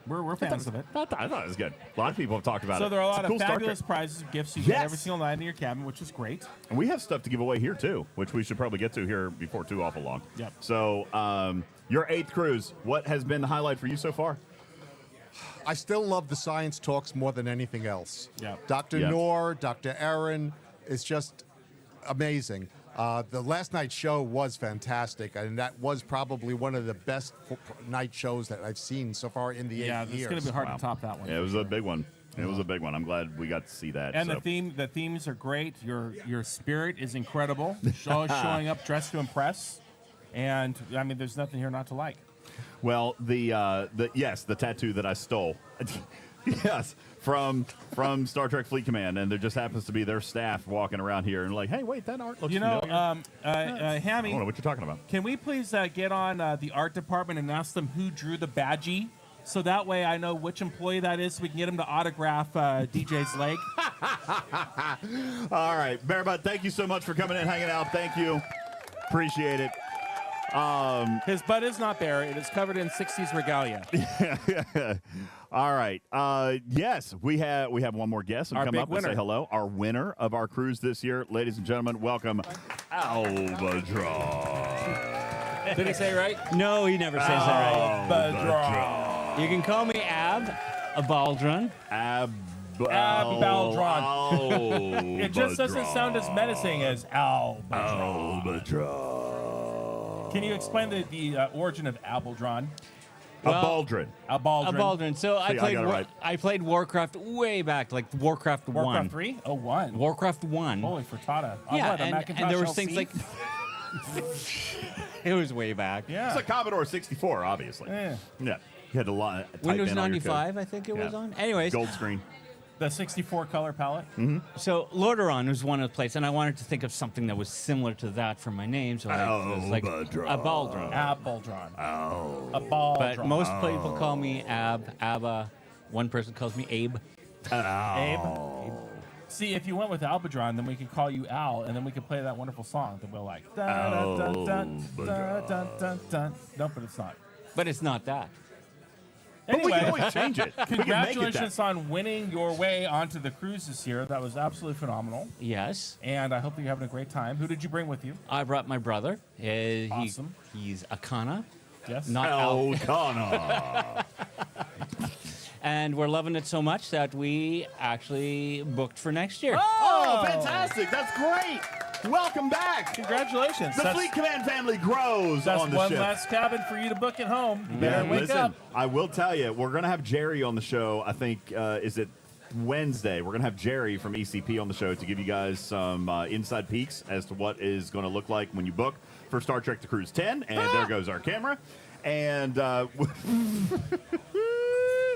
We're fans of it. I thought it was good. A lot of people have talked about it. So there are a It's lot cool of Star fabulous Trek. prizes and gifts you get Yes. every single night in your cabin, which is great. And we have stuff to give away here, too, which we should probably get to here before too awful long. Yep. So your 8th cruise, what has been the highlight for you so far? I still love the science talks more than anything else. Yeah. Dr. Yeah. Noor, Dr. Aaron is just amazing. The last night's show was fantastic, and that was probably one of the best night shows that I've seen so far in the 8 Yeah, it's years. going to be hard Wow. to top that one. Yeah, it was a big one. It was a big one. I'm glad we got to see that. And so. the themes are great. Your spirit is incredible. Always showing up dressed to impress. And I mean, there's nothing here not to like. Well, the tattoo that I stole, yes, from Star Trek Fleet Command, and there just happens to be their staff walking around here and like, hey, wait, that art looks You know, familiar. I Hammy, don't know what you're talking about. can we please get on the art department and ask them who drew the badgie? So that way I know which employee that is so we can get him to autograph DJ's leg. All right, Bear Butt, thank you so much for coming in, hanging out. Thank you. Appreciate it. His butt is not bare. It is covered in 60s regalia. All right. Yes, we have one more guest. Our Come big up winner. and say hello. Our winner of our cruise this year, ladies and gentlemen, welcome Albatross. Did he say it right? No, he never says that right. Albatross. You can call me Ab, a Baldron. Abaldron. Oh, It just doesn't sound as menacing as Albaldron. Albatross. Can you explain the origin of Abaldron? A baldrin. Abaldron. So I got it right. I played Warcraft way back, like Warcraft 1. Warcraft 3? Oh, 1. Warcraft 1. Holy frittata. On Yeah, what, a and Macintosh there were LC? things like... It was way back. Yeah. It's a Commodore 64, obviously. Yeah. Yeah. You had to type Windows in all your code. 95, I think it was on. Anyways, Gold screen. The 64 color palette. so Lordaeron was one of the places, and I wanted to think of something that was similar to that for my name. So I was like Abaldron. Abaldron. Oh. Abaldron. But most people call me Abba. One person calls me Abe. Abe. See, if you went with Albadron, then we could call you Al, and then we could play that wonderful song that we'll like. Dun, dun, dun, dun, dun, dun, dun, dun. No, but it's not. But it's not that. But we can Anyway, always change it. We can make it congratulations that. on winning your way onto the cruise this year. That was absolutely phenomenal. Yes. And I hope that you're having a great time. Who did you bring with you? I brought my brother. Awesome. He's Akana. Yes. Not Al. Elkanah. And we're loving it so much that we actually booked for next year. Oh, fantastic. That's great. Welcome back. Congratulations. The Fleet Command family grows That's on the one ship. less cabin for you to book at home. You better wake listen, up. I will tell you, we're going to have Jerry on the show. I think, is it Wednesday? We're going to have Jerry from ECP on the show to give you guys some inside peeks as to what is going to look like when you book for Star Trek The Cruise 10. And there goes our camera. And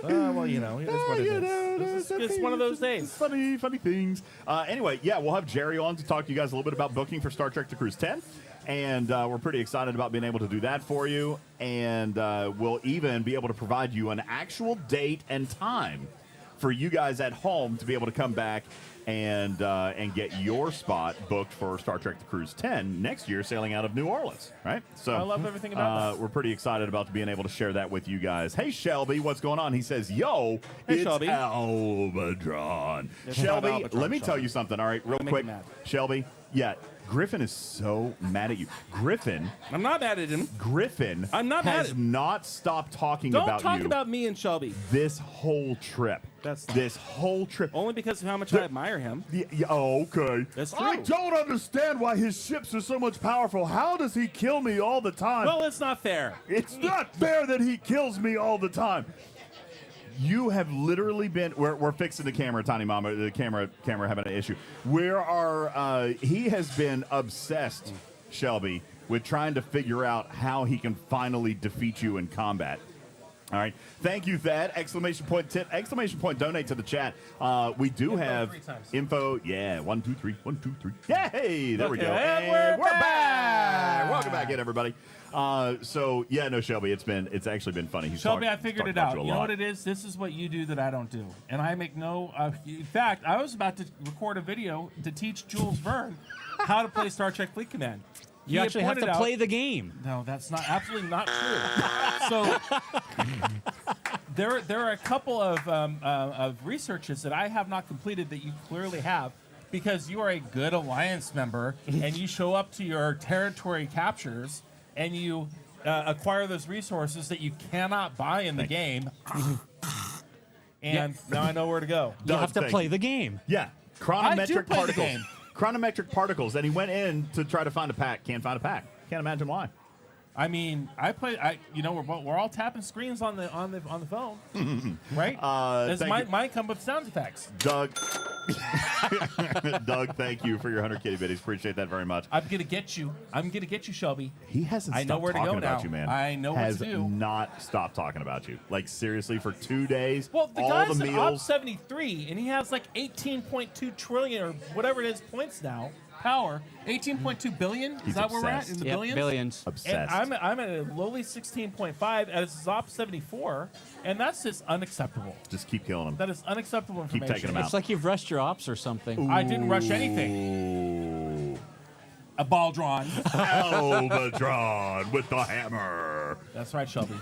Well, you know, it is what it is. It's one of those days. Funny things. Anyway, yeah, we'll have Jerry on to talk to you guys a little bit about booking for Star Trek The Cruise 10. And we're pretty excited about being able to do that for you. And we'll even be able to provide you an actual date and time for you guys at home to be able to come back and get your spot booked for Star Trek The Cruise 10 next year, sailing out of New Orleans, right? So I love everything about that. We're pretty excited about being able to share that with you guys. Hey, Shelby, what's going on? He says, yo, Hey, it's Shelby. Albadron. It's Shelby, not Albadron, let me tell Shelby. you something, all right, real Make quick. me mad. Shelby, yeah, Griffin is so mad at you. Griffin I'm not mad at him. I'm not mad has at him. not stopped talking Don't about talk you about me and Shelby. this whole trip. That's not- This whole trip. Only because of how much I admire him. Yeah, oh, okay. That's I true. don't understand why his ships are so much powerful. How does he kill me all the time? Well, it's not fair. It's not fair that he kills me all the time. You have literally been. We're fixing the camera, Tiny Mama. The camera having an issue. He has been obsessed, Shelby, with trying to figure out how he can finally defeat you in combat. All right. Thank you, Thad. Exclamation point tip. Exclamation point donate to the chat. We do have 3 times. info. Yeah. 1, 2, 3. 1, 2, 3. Yay! There we go. And we're back. Welcome back in, everybody. So yeah, no, Shelby, it's actually been funny. Shelby, I he's figured talked it about out. a You know lot. what it is? This is what you do that I don't do. And I make no... in fact, I was about to record a video to teach Jules Verne how to play Star Trek Fleet Command. You actually have to play the game. No, that's not absolutely not true. So there are a couple of researches that I have not completed that you clearly have, because you are a good Alliance member and you show up to your territory captures and you acquire those resources that you cannot buy in the game. And now I know where to go. You have to play the game. Yeah, I chronometric do play the particles. game. Chronometric particles, and he went in to try to find a pack. Can't find a pack. Can't imagine why. I mean, we're all tapping screens on the phone, right? Mine come with sound effects. Doug, Doug, thank you for your 100 kitty bitties. Appreciate that very much. I'm gonna get you. Shelby. He hasn't I know stopped where to talking go about now. you, man. I know what has to do. not stopped talking about you. Like, seriously, for 2 days, Well, the all guy's the at Op meals. 73, and he has like 18.2 trillion or whatever it is points now. Power. 18.2 billion? Is He's that where we're at? obsessed. In the Yep, billions? billions. Obsessed. And I'm at a lowly 16.5 as Op 74, and that's just unacceptable. Just keep killing him. That is unacceptable Keep information. taking him out. It's like you've rushed your ops or something. I didn't rush anything. Ooh. A ball drawn. Albadron with the hammer. That's right, Shelby.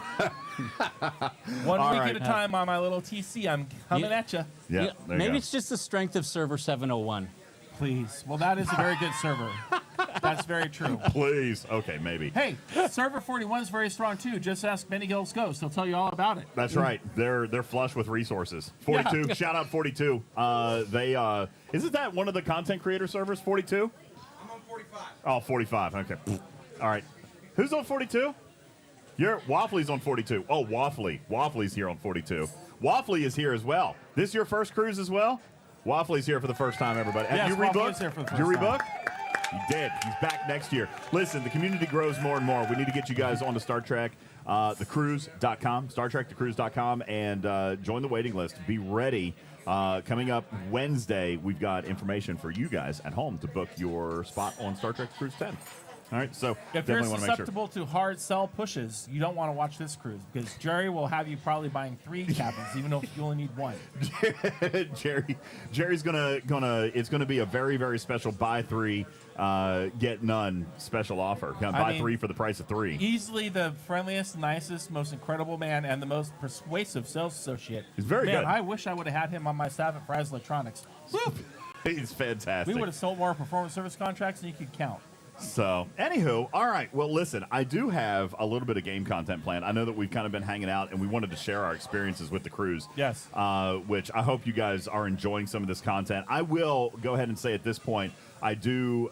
One All week right. at a time on my little TC. I'm coming Yeah. at you. Yeah, Yeah, there you maybe go. it's just the strength of server 701. Please. Well, that is a very good server. That That's very true. Please. Okay, maybe. Hey, Server 41 is very strong too. Just ask Benny Gills Ghost. He'll tell you all about it. That's right. They're flush with resources. 42. Yeah. Shout out 42. They isn't that one of the content creator servers? 42. I'm on 45. Oh, 45. Okay. All right. Who's on 42? Waffly's on 42. Oh, Waffly's here on 42. Waffly is here as well. This your first cruise as well? Waffly's here for the first time, everybody. Yes, you Waffly's rebooked? here for the Did you first rebook? He did. He's back next year. Listen, the community grows more and more. We need to get you guys onto Star Trek, thecruise.com, StarTrekTheCruise.com, and join the waiting list. Be ready. Coming up Wednesday, we've got information for you guys at home to book your spot on Star Trek Cruise 10. All right, so If you're definitely want to make sure. susceptible to hard sell pushes, you don't want to watch this cruise because Jerry will have you probably buying 3 cabins, even though you only need 1. Jerry's it's gonna be a very, very special buy 3, get none special offer. Buy 3 for the price of 3. Easily the friendliest, nicest, most incredible man, and the most persuasive sales associate. He's very man, good. I wish I would have had him on my staff at Fry's Electronics. Woo! He's fantastic. We would have sold more performance service contracts than you could count. So, anywho, all right. Well, listen, I do have a little bit of game content planned. I know that we've kind of been hanging out, and we wanted to share our experiences with the cruise. Yes. Which I hope you guys are enjoying some of this content. I will go ahead and say at this point, I do.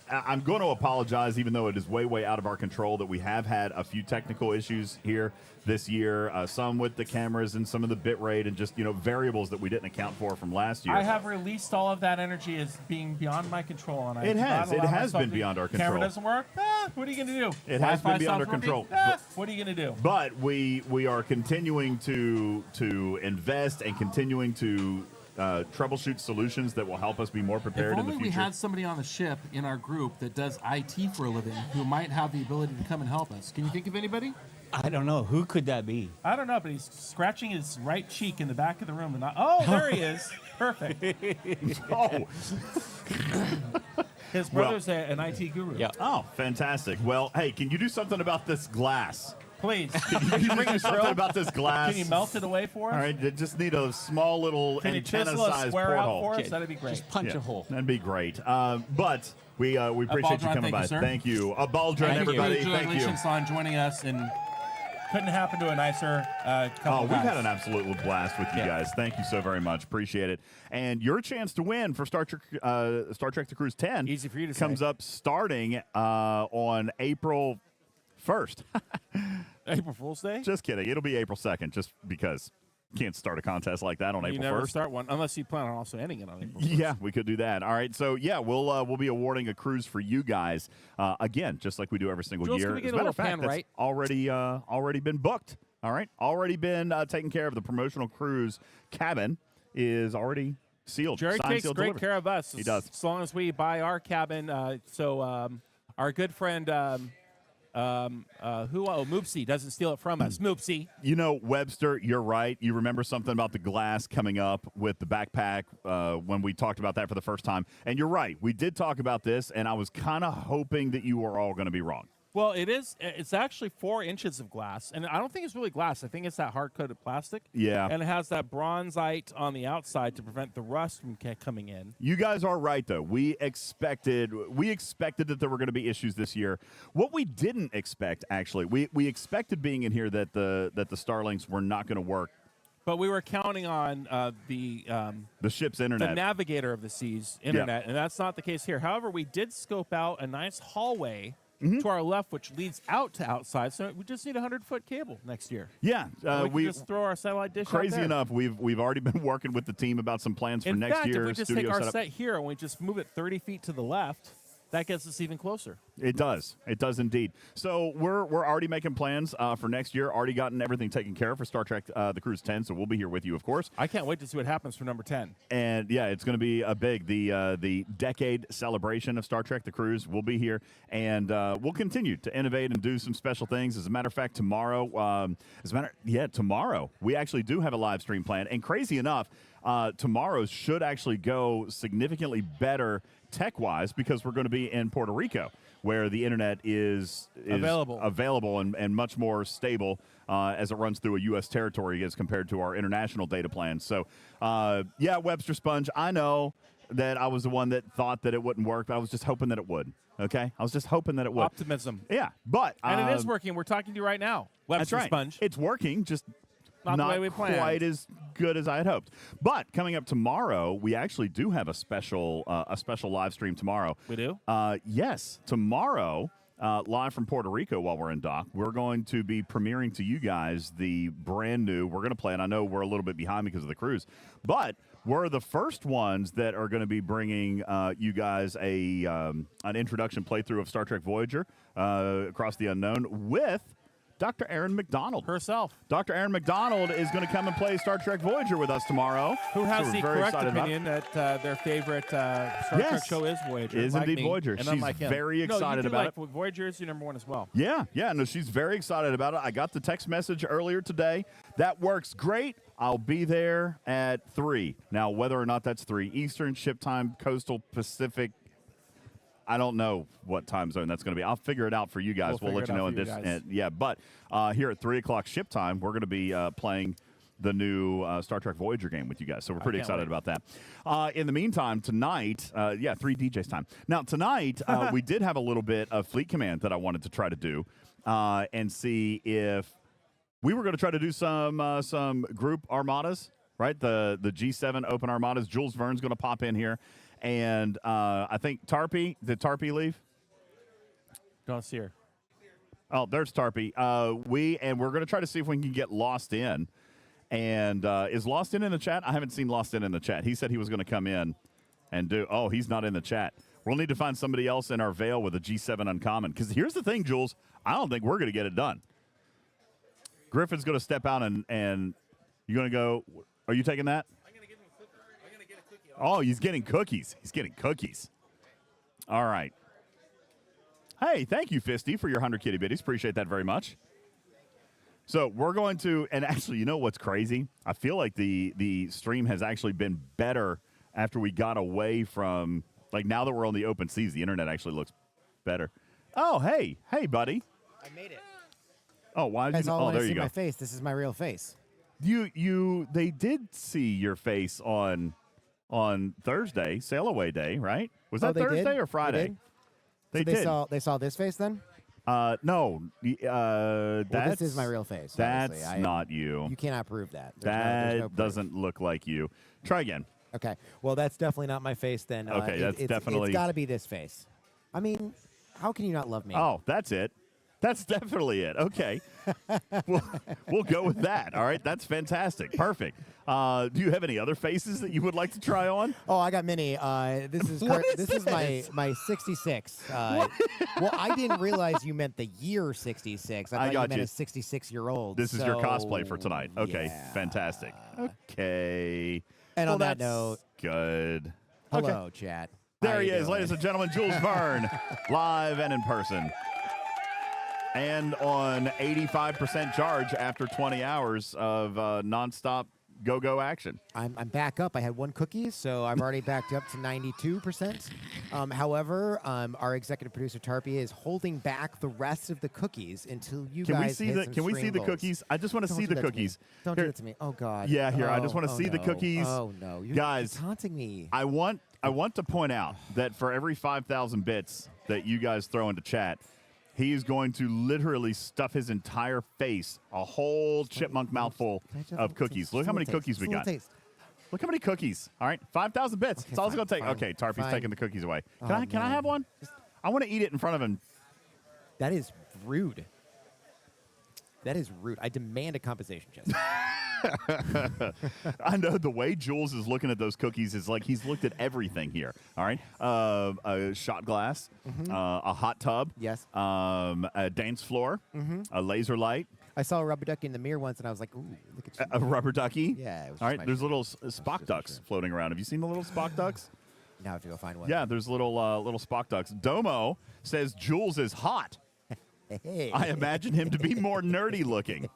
I'm going to apologize, even though it is way, way out of our control, that we have had a few technical issues here this year. Some with the cameras and some of the bit rate and just variables that we didn't account for from last year. I have released all of that energy as being beyond my control, and It has been beyond our control. Camera doesn't work. What are you going to do? It has been beyond our control. What are you going to do? But we are continuing to invest and continuing to troubleshoot solutions that will help us be more prepared If in the only future. we had somebody on the ship in our group that does IT for a living who might have the ability to come and help us. Can you think of anybody? I don't know. Who could that be? I don't know, but he's scratching his right cheek in the back of the room. There he is. Perfect. Oh. His brother's an IT guru. Yeah. Oh, fantastic. Well, hey, can you do something about this glass? Please. Can you bring something about this glass? Can you melt it away for us? All right, just need a small little Can you chisel a antenna-sized square out porthole. for us? That'd be great. Just punch a hole. That'd be great. But we appreciate you Baldron, coming thank you, by. sir. Thank you. A Baldron, everybody. Thank you. Congratulations on joining us. And Couldn't happen to a nicer couple we've guys. had an absolute blast with you guys. Thank you so very much. Appreciate it. And your chance to win for Star Trek The Cruise 10 Easy for you to comes say. up starting on April 1st. April Fool's Day? Just kidding. It'll be April 2nd, just because you can't start a contest like that on You April never 1st. start one unless you plan on also ending it on April 1st. Yeah, we could do that. All right, so yeah, we'll be awarding a cruise for you guys again, just like we do every single Jules, year. can we get As a a matter of little fact, pan that's right? already been booked. All right, already been taken care of. The promotional cruise cabin is already sealed. Jerry signed, takes sealed, great delivered. care of us. He does. As long as we buy our cabin. Our good friend Moopsy doesn't steal it from us. Moopsy. You know, Webster, you're right. You remember something about the glass coming up with the backpack when we talked about that for the first time. And you're right. We did talk about this, and I was kind of hoping that you were all going to be wrong. Well, it's actually 4 inches of glass, and I don't think it's really glass. I think it's that hard-coated plastic. Yeah. And it has that bronzite on the outside to prevent the rust from coming in. You guys are right, though. We expected that there were going to be issues this year. What we didn't expect, actually, we expected being in here that the Starlinks were not going to work. But we were counting on the ship's internet, the navigator of the seas internet, and that's not the case here. However, we did scope out a nice hallway to our left, which leads out to outside. So we just need a 100-foot cable next year. Yeah, we can just throw our satellite dish. Crazy out there. enough, we've already been working with the team about some plans for In next fact, year. if we just studio take our setup. set here and we just move it 30 feet to the left, that gets us even closer. It does. It does indeed. So we're already making plans for next year. Already gotten everything taken care of for Star Trek The Cruise 10. So we'll be here with you, of course. I can't wait to see what happens for number 10. And yeah, it's going to be a big the decade celebration of Star Trek The Cruise. We'll be here, and we'll continue to innovate and do some special things. As a matter of fact, tomorrow we actually do have a live stream plan. And crazy enough, tomorrow's should actually go significantly better tech-wise because we're going to be in Puerto Rico, where the internet is available and much more stable as it runs through a U.S. territory as compared to our international data plans. So, Webster Sponge, I know that I was the one that thought that it wouldn't work, but I was just hoping that it would. Okay, I was just hoping that it would. Optimism. Yeah, but And it is working. We're talking to you right now. That's Webster right. Sponge. It's working, just Not the way we planned. quite as good as I had hoped. But coming up tomorrow, we actually do have a special live stream tomorrow. We do? Yes, tomorrow. Live from Puerto Rico while we're in dock, we're going to be premiering to you guys the brand new. We're going to play, and I know we're a little bit behind because of the cruise, but we're the first ones that are going to be bringing you guys an introduction playthrough of Star Trek Voyager Across the Unknown with Dr. Erin McDonald herself. Dr. Erin McDonald is going to come and play Star Trek Voyager with us tomorrow. Who has So the we're very correct excited opinion that their favorite Star Trek show is Voyager? Is like indeed me, Voyager. and She's unlike him. very excited no, you do about like Voyager is your number one as well. Yeah, no, she's very excited about it. I got the text message earlier today. That works great. I'll be there at 3. Now, whether or not that's 3 Eastern, ship time, coastal, Pacific, I don't know what time zone that's going to be. I'll figure it out for you guys. We'll let you know in this. But here at 3 o'clock ship time, we're going to be playing the new Star Trek Voyager game with you guys. So we're pretty excited about that. In the meantime, tonight, 3 DJs time. Now, tonight, we did have a little bit of Fleet Command that I wanted to try to do and see if we were going to try to do some group armadas, right? The G7 open armadas. Jules Verne's going to pop in here. And I think Tarpey, did Tarpey leave? Don't see her. Oh, there's Tarpey. We're going to try to see if we can get Lost In. And is Lost In the chat? I haven't seen Lost In the chat. He said he was going to come in and do. Oh, he's not in the chat. We'll need to find somebody else in our veil with a G7 uncommon. Because here's the thing, Jules. I don't think we're going to get it done. Griffin's going to step out and you're going to go. Are you taking that? Oh, he's getting cookies. He's getting cookies. All right. Hey, thank you, Fisty, for your 100 kitty bitties. Appreciate that very much. So we're going to, and actually, you know what's crazy? I feel like the stream has actually been better after we got away from, like now that we're on the open seas, the internet actually looks better. Oh, hey, buddy. I made it. Oh, why did you? Oh, there you see go. My face. This is my real face. They did see your face on Thursday, Sail Away Day, right? Was that Thursday did? or Friday? They did. They saw this face then? No. This is my real face. That's obviously. not you. You cannot prove that. That no proof. doesn't look like you. Try again. Okay. Well, that's definitely not my face then. Okay, that's definitely. It's got to be this face. I mean, how can you not love me? Oh, that's it. That's definitely it. Okay. we'll go with that. All right. That's fantastic. Perfect. Do you have any other faces that you would like to try on? Oh, I got many. This is my 66. Well, I didn't realize you meant the year 66. I thought you meant a 66-year-old. This is your cosplay for tonight. Okay. Yeah. Fantastic. Okay. And on that that's note, good. Hello, chat. There he is, ladies and gentlemen, Jules Verne, live and in person. And on 85% charge after 20 hours of nonstop go action. I'm back up. I had 1 cookie, so I've already backed up to 92%. However, our executive producer Tarpey is holding back the rest of the cookies until you guys hit some Can we see the goals. cookies? I just want to see the cookies. Don't do that to me. Oh God. Yeah, here. I just want to see the no. cookies. Oh no, you're taunting me. I want to point out that for every 5,000 bits that you guys throw into chat, he is going to literally stuff his entire face, a whole chipmunk mouthful of cookies. Look how many cookies we got. Look how many cookies. All right, 5,000 bits. That's all it's going to take. Okay, Tarpey's taking the cookies away. Can I have one? I want to eat it in front of him. That is rude. That is rude. I demand a compensation, Jesse. I know the way Jules is looking at those cookies is like he's looked at everything here. All right, a shot glass, a hot tub, yes, a dance floor, a laser light. I saw a rubber ducky in the mirror once, and I was like, "Ooh, look at you!" A rubber ducky. Yeah. It was all right. There's little Spock ducks floating around. Have you seen the little Spock ducks? Now I have to go find one. Yeah, there's little Spock ducks. Domo says Jules is hot. Hey. I imagine him to be more nerdy looking.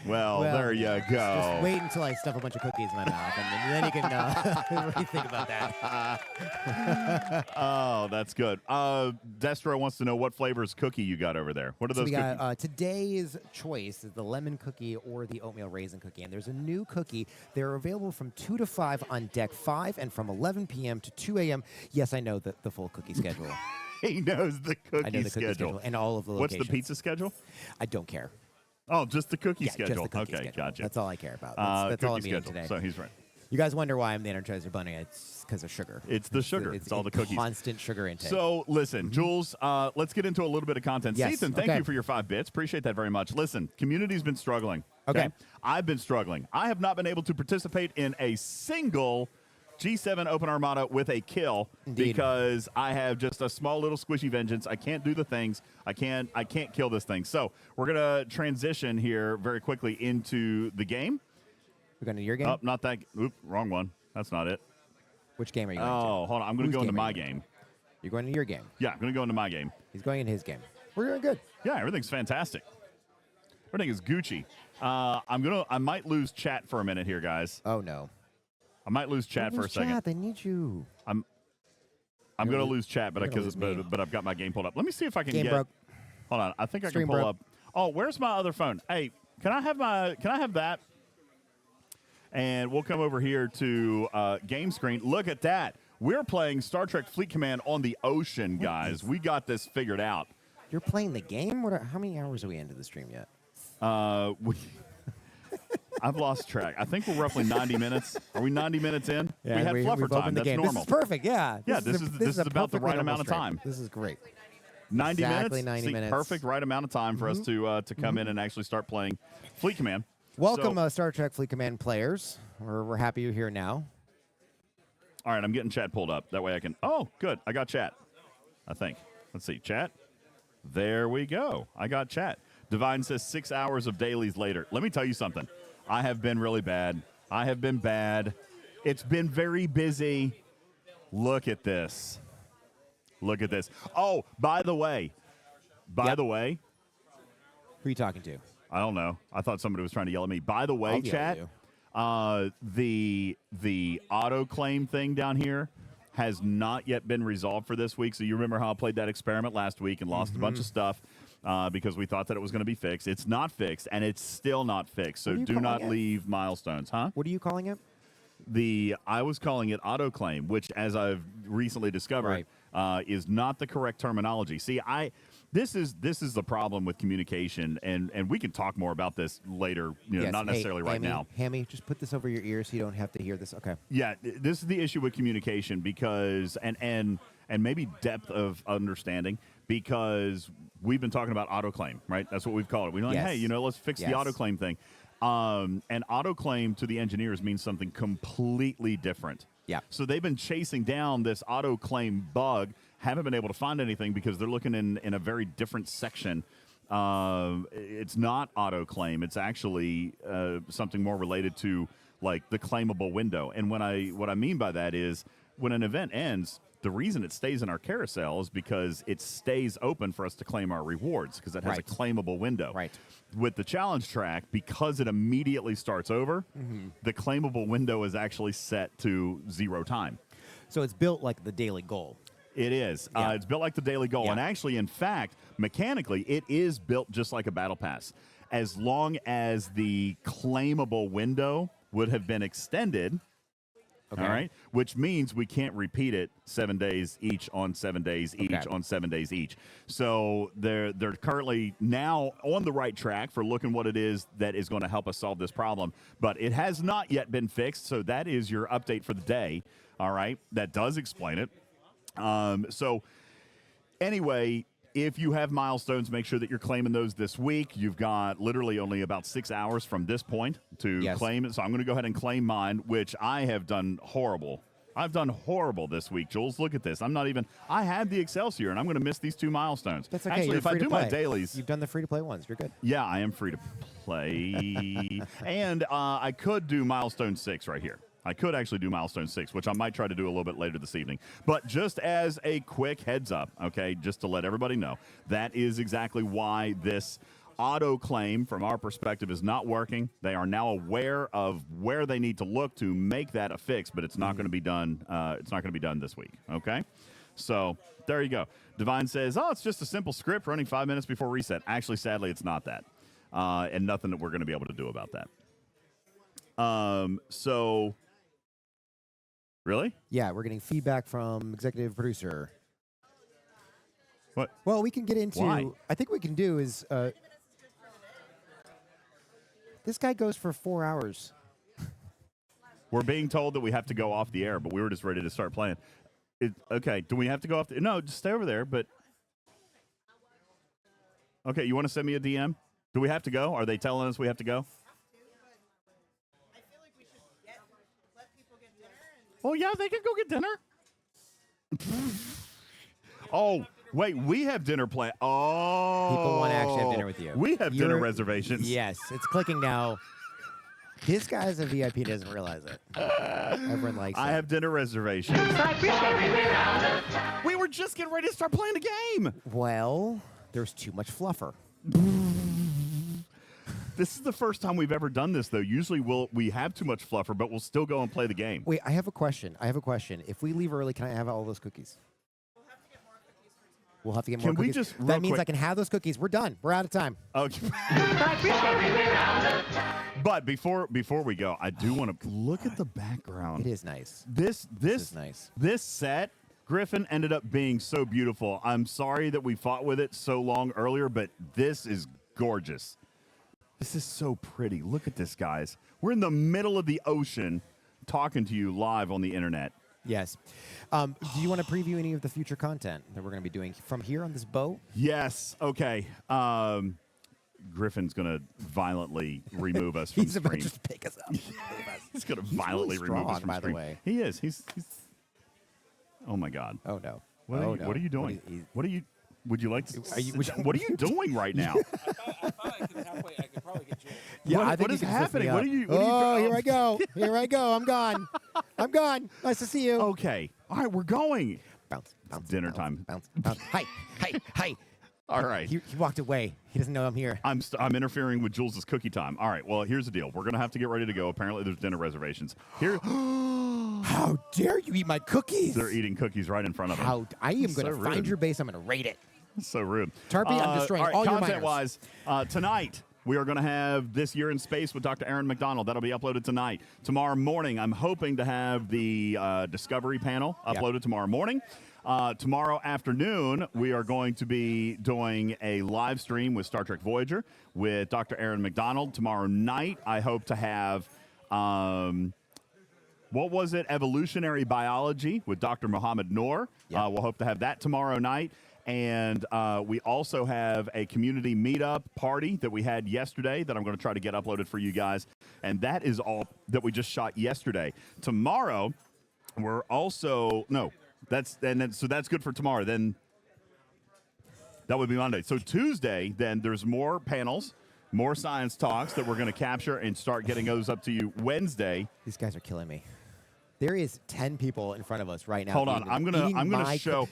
Well, there you go. Just wait until I stuff a bunch of cookies in my mouth, and then you can what do you think about that? Oh, that's good. Destro wants to know what flavor's cookie you got over there. What are So those we cookies? got, today's choice is the lemon cookie or the oatmeal raisin cookie. And there's a new cookie. They're available from 2 to 5 on deck 5 and from 11 p.m. to 2 a.m. Yes, I know the full cookie schedule. He knows the cookie, I know the cookie schedule and all of the What's locations. the pizza schedule? I don't care. Oh, just the cookie Yeah, schedule. just the cookie Okay, schedule. gotcha. That's all I care about. That's all I'm cookie eating schedule. today. So he's right. You guys wonder why I'm the Energizer Bunny. It's because of sugar. It's the sugar. It's all the cookies. Constant sugar intake. So, listen, Jules, let's get into a little bit of content. Yes, Ethan, thank okay. you for your 5 bits. Appreciate that very much. Listen, community's been struggling. Okay. I've been struggling. I have not been able to participate in a single G7 Open Armada with a kill Indeed. because I have just a small little squishy vengeance. I can't do the things. I can't kill this thing. So we're gonna transition here very quickly into the game. We're going to your game? Oh, not that. Oop, wrong one. That's not it. Which game are you going to? Oh, hold on. I'm gonna Whose go into game are my you going game. You're going to your game. Yeah, I'm gonna go into my game. He's going in his game. We're doing good. Yeah, everything's fantastic. Everything is Gucci. I might lose chat for a minute here, guys. Oh, no. I might lose chat for a second. Chat, they need you. I'm going to lose chat, but you're gonna lose me. but I've got my game pulled up. Let me see if I can Game get. broke. Hold on, I think I can Stream pull broke. up. Oh, where's my other phone? Hey, can I have that? And we'll come over here to game screen. Look at that. We're playing Star Trek Fleet Command on the ocean, guys. We got this figured out. You're playing the game? How many hours are we into the stream yet? I've lost track. I think we're roughly 90 minutes. Are we 90 minutes in? Yeah, we had we've fluffer opened time. the That's game. normal. This is perfect. Yeah. Yeah, this is a about the perfect right normal amount of stream. time. This is great. 90 Exactly minutes. 90 See, minutes. Perfect, right amount of time for us to come in and actually start playing Fleet Command. Welcome, So- Star Trek Fleet Command players. We're happy you're here now. All right, I'm getting chat pulled up. That way I can. Oh, good. I got chat. I think. Let's see. Chat. There we go. I got chat. Divine says 6 hours of dailies later. Let me tell you something. I have been really bad. I have been bad. It's been very busy. Look at this. Look at this. Oh, by the way. Yep. The way. Who are you talking to? I don't know. I thought somebody was trying to yell at me. By the way, I'll yell at chat. you. The auto claim thing down here has not yet been resolved for this week. So you remember how I played that experiment last week and lost a bunch of stuff because we thought that it was going to be fixed. It's not fixed, and it's still not fixed. So What are you do not calling it? leave milestones, huh? What are you calling it? I was calling it auto claim, which, as I've recently discovered, is not the correct terminology. See, this is the problem with communication, and we can talk more about this later. Yes. Not necessarily right Hammy, now. Hammy, just put this over your ear so you don't have to hear this. Okay. Yeah, this is the issue with communication because and maybe depth of understanding because we've been talking about autoclaim, right? That's what we've called it. We're like, Yes. hey, let's fix the Yes. autoclaim thing. And autoclaim to the engineers means something completely different. Yeah. So they've been chasing down this autoclaim bug, haven't been able to find anything because they're looking in a very different section. It's not autoclaim. It's actually something more related to like the claimable window. And what I mean by that is when an event ends, the reason it stays in our carousel is because it stays open for us to claim our rewards because it has a Right. claimable window. Right. With the challenge track, because it immediately starts over, the claimable window is actually set to 0 time. So it's built like the daily goal. It is. Yeah. It's built like the daily goal. Yeah. And actually, in fact, mechanically, it is built just like a battle pass. As long as the claimable window would have been extended, Okay. all right, which means we can't repeat it 7 days each on 7 days each Okay. on 7 days each. So they're currently now on the right track for looking what it is that is going to help us solve this problem. But it has not yet been fixed. So that is your update for the day. All right, that does explain it. So anyway, if you have milestones, make sure that you're claiming those this week. You've got literally only about 6 hours from this point to Yes. claim it. So I'm going to go ahead and claim mine, which I have done horrible. I've done horrible this week, Jules. Look at this. I had the Excelsior, and I'm going to miss these 2 milestones. That's okay. Actually, You're if I free to do my play. dailies, You've done the free-to-play ones. You're good. yeah, I am free to play. And I could do milestone 6 right here. I could actually do Milestone 6, which I might try to do a little bit later this evening. But just as a quick heads up, okay, just to let everybody know, that is exactly why this auto claim from our perspective is not working. They are now aware of where they need to look to make that a fix, but it's not going to be done. It's not going to be done this week. Okay, so there you go. Divine says, "Oh, it's just a simple script running 5 minutes before reset." Actually, sadly, it's not that, and nothing that we're going to be able to do about that. So. Really? Yeah, we're getting feedback from executive producer. What? Well, we can get into. Why? I think what we can do is. This guy goes for 4 hours. We're being told that we have to go off the air, but we were just ready to start playing. Okay, do we have to go off? No, just stay over there. But okay, you want to send me a DM? Do we have to go? Are they telling us we have to go? Oh, yeah, they can go get dinner. Oh, wait, we have dinner play. Oh. People want to actually have dinner with you. We have dinner reservations. Yes, it's clicking now. This guy's a VIP, doesn't realize it. Everyone likes it. I have dinner reservations. We were just getting ready to start playing the game. Well, there's too much fluffer. This is the first time we've ever done this, though. Usually we have too much fluffer, but we'll still go and play the game. Wait, I have a question. If we leave early, can I have all those cookies? We'll have to get more Can we cookies. just That real means quick- I can have those cookies. We're done. We're out of time. Okay. But before we go, I do want to look at the background. It is nice. This is nice. This set, Griffin, ended up being so beautiful. I'm sorry that we fought with it so long earlier, but this is gorgeous. This is so pretty. Look at this, guys. We're in the middle of the ocean talking to you live on the internet. Yes. Do you want to preview any of the future content that we're going to be doing from here on this boat? Yes. Okay. Griffin's going to violently remove us from He's about stream. to just pick us up. He's going to He's violently really remove us strong, from by the stream. way. He is. He's. Oh, my God. Oh, no. What are you doing? What are you... Would you like to... what are you doing right now? I thought I could halfway. I could probably get you. Yeah, I think what you is can lift me happening? up. What are you... Oh, here I go. Here I go. I'm gone. I'm gone. Nice to see you. Okay. All right, we're going. Bounce, bounce. Dinner bounce, time. Bounce, bounce. Hi, hi, hi. All right. He walked away. He doesn't know I'm here. I'm interfering with Jules' cookie time. All right, well, here's the deal. We're going to have to get ready to go. Apparently, there's dinner reservations. Here... How dare you eat my cookies? They're eating cookies right in front of them. I am going to So find rude. your base. I'm going to raid it. So rude. Tarpy, I'm destroying all your miners. Content-wise, tonight, we are going to have This Year in Space with Dr. Aaron McDonald. That'll be uploaded tonight. Tomorrow morning, I'm hoping to have the Discovery panel uploaded tomorrow morning. Tomorrow afternoon, we are going to be doing a live stream with Star Trek Voyager with Dr. Aaron McDonald. Tomorrow night, I hope to have... what was it? Evolutionary Biology with Dr. Mohammed Noor. Yeah. We'll hope to have that tomorrow night. And we also have a community meetup party that we had yesterday that I'm going to try to get uploaded for you guys. And that is all that we just shot yesterday. Tomorrow, we're also... No, so that's good for tomorrow. Then that would be Monday. So Tuesday, then there's more panels, more science talks that we're going to capture and start getting those up to you Wednesday. These guys are killing me. There is 10 people in front of us right now. Hold on, I'm gonna show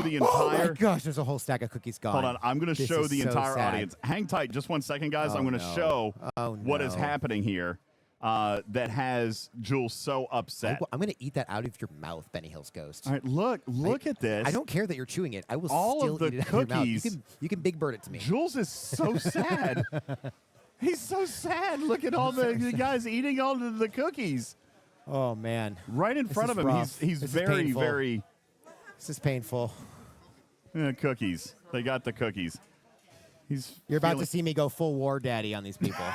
the entire. Oh my gosh, there's a whole stack of cookies gone. Hold on, I'm gonna This show is the so entire sad. audience. Hang tight, just 1 second, guys. Oh, I'm gonna no. show Oh, what is no. happening here. That has Jules so upset. I'm going to eat that out of your mouth, Benny Hill's ghost. All right, look at this. I don't care that you're chewing it. I will All still of the eat it out of your mouth. cookies- You can big bird it to me. Jules is so sad. He's so sad. Look at all the guys eating all of the cookies Oh man, right in This front is of him. rough. He's This is very painful. very this is painful. cookies. They got the cookies. He's You're about feeling- to see me go full war daddy on these people.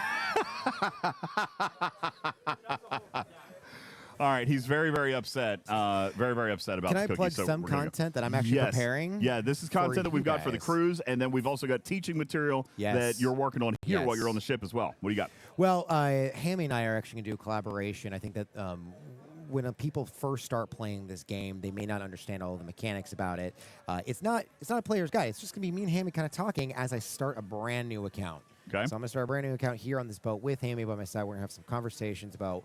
All right, he's very, very upset. Very, very upset about Can the I cookies. plug so some we're gonna go. content that I'm actually Yes. preparing? Yeah, this is for content that we've you got for the guys? cruise, and then we've also got teaching material Yes. that you're working on here while Yes. you're on the ship as well. What do you got? Well, Hammy and I are actually going to do a collaboration. I think that when people first start playing this game, they may not understand all of the mechanics about it. It's not a player's guide. It's just going to be me and Hammy kind of talking as I start a brand new account. Okay. So I'm gonna start a brand new account here on this boat with Hammy by my side. We're gonna have some conversations about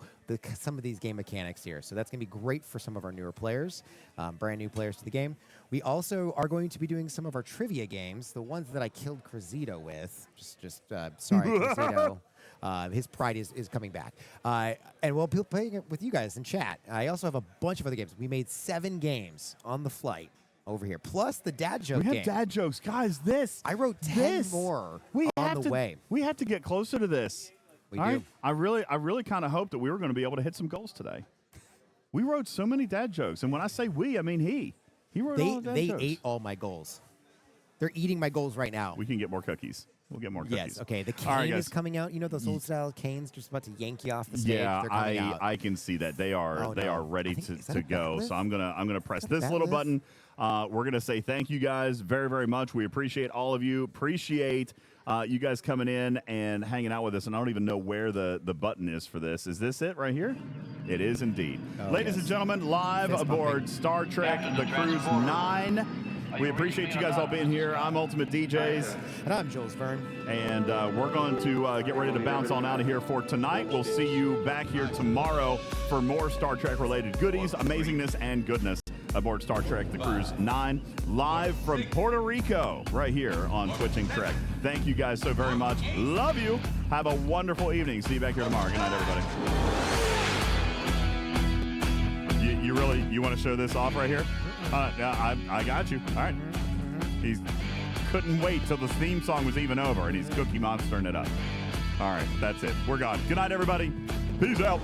some of these game mechanics here. So that's gonna be great for some of our newer players, brand new players to the game. We also are going to be doing some of our trivia games, the ones that I killed Cruzito with. Sorry, Cruzito. His pride is coming back. And we'll be playing it with you guys in chat. I also have a bunch of other games. We made 7 games on the flight over here, plus the dad joke We have game. dad jokes. Guys, I wrote 10 more on the way. We have to get closer to this. We All do. right? I really kind of hoped that we were going to be able to hit some goals today. We wrote so many dad jokes. And when I say we, I mean he. He wrote all the dad They jokes. ate all my goals. They're eating my goals right now. We can get more cookies. We'll get more cookies. Yes, okay. The cane All right, is guys. coming out. You know those old style canes just about to yank you off the stage? Yeah, They're coming out. I can see that. They are Oh, they no. are ready I think- is that to a go. bat So I'm gonna press Is that a this bat little lift? button. We're gonna say thank you guys very, very much. We appreciate all of you. Appreciate you guys coming in and hanging out with us. And I don't even know where the button is for this. Is this it right here? It is indeed. Ladies and gentlemen, live Fist aboard pumping. Star Trek The Cruise 9. We appreciate you guys all being here. I'm UltimatDJz. And I'm Jules Verne. And we're going to get ready to bounce on out of here for tonight. We'll see you back here tomorrow for more Star Trek related goodies, amazingness, and goodness aboard Star Trek The Cruise 9, live from Puerto Rico, right here on Twitching Trek. Thank you guys so very much. Love you. Have a wonderful evening. See you back here tomorrow. Good night, everybody. You want to show this off right here? I got you. All right. He couldn't wait till the theme song was even over, and he's Cookie Monstering it up. All right, that's it. We're gone. Good night, everybody. Peace out.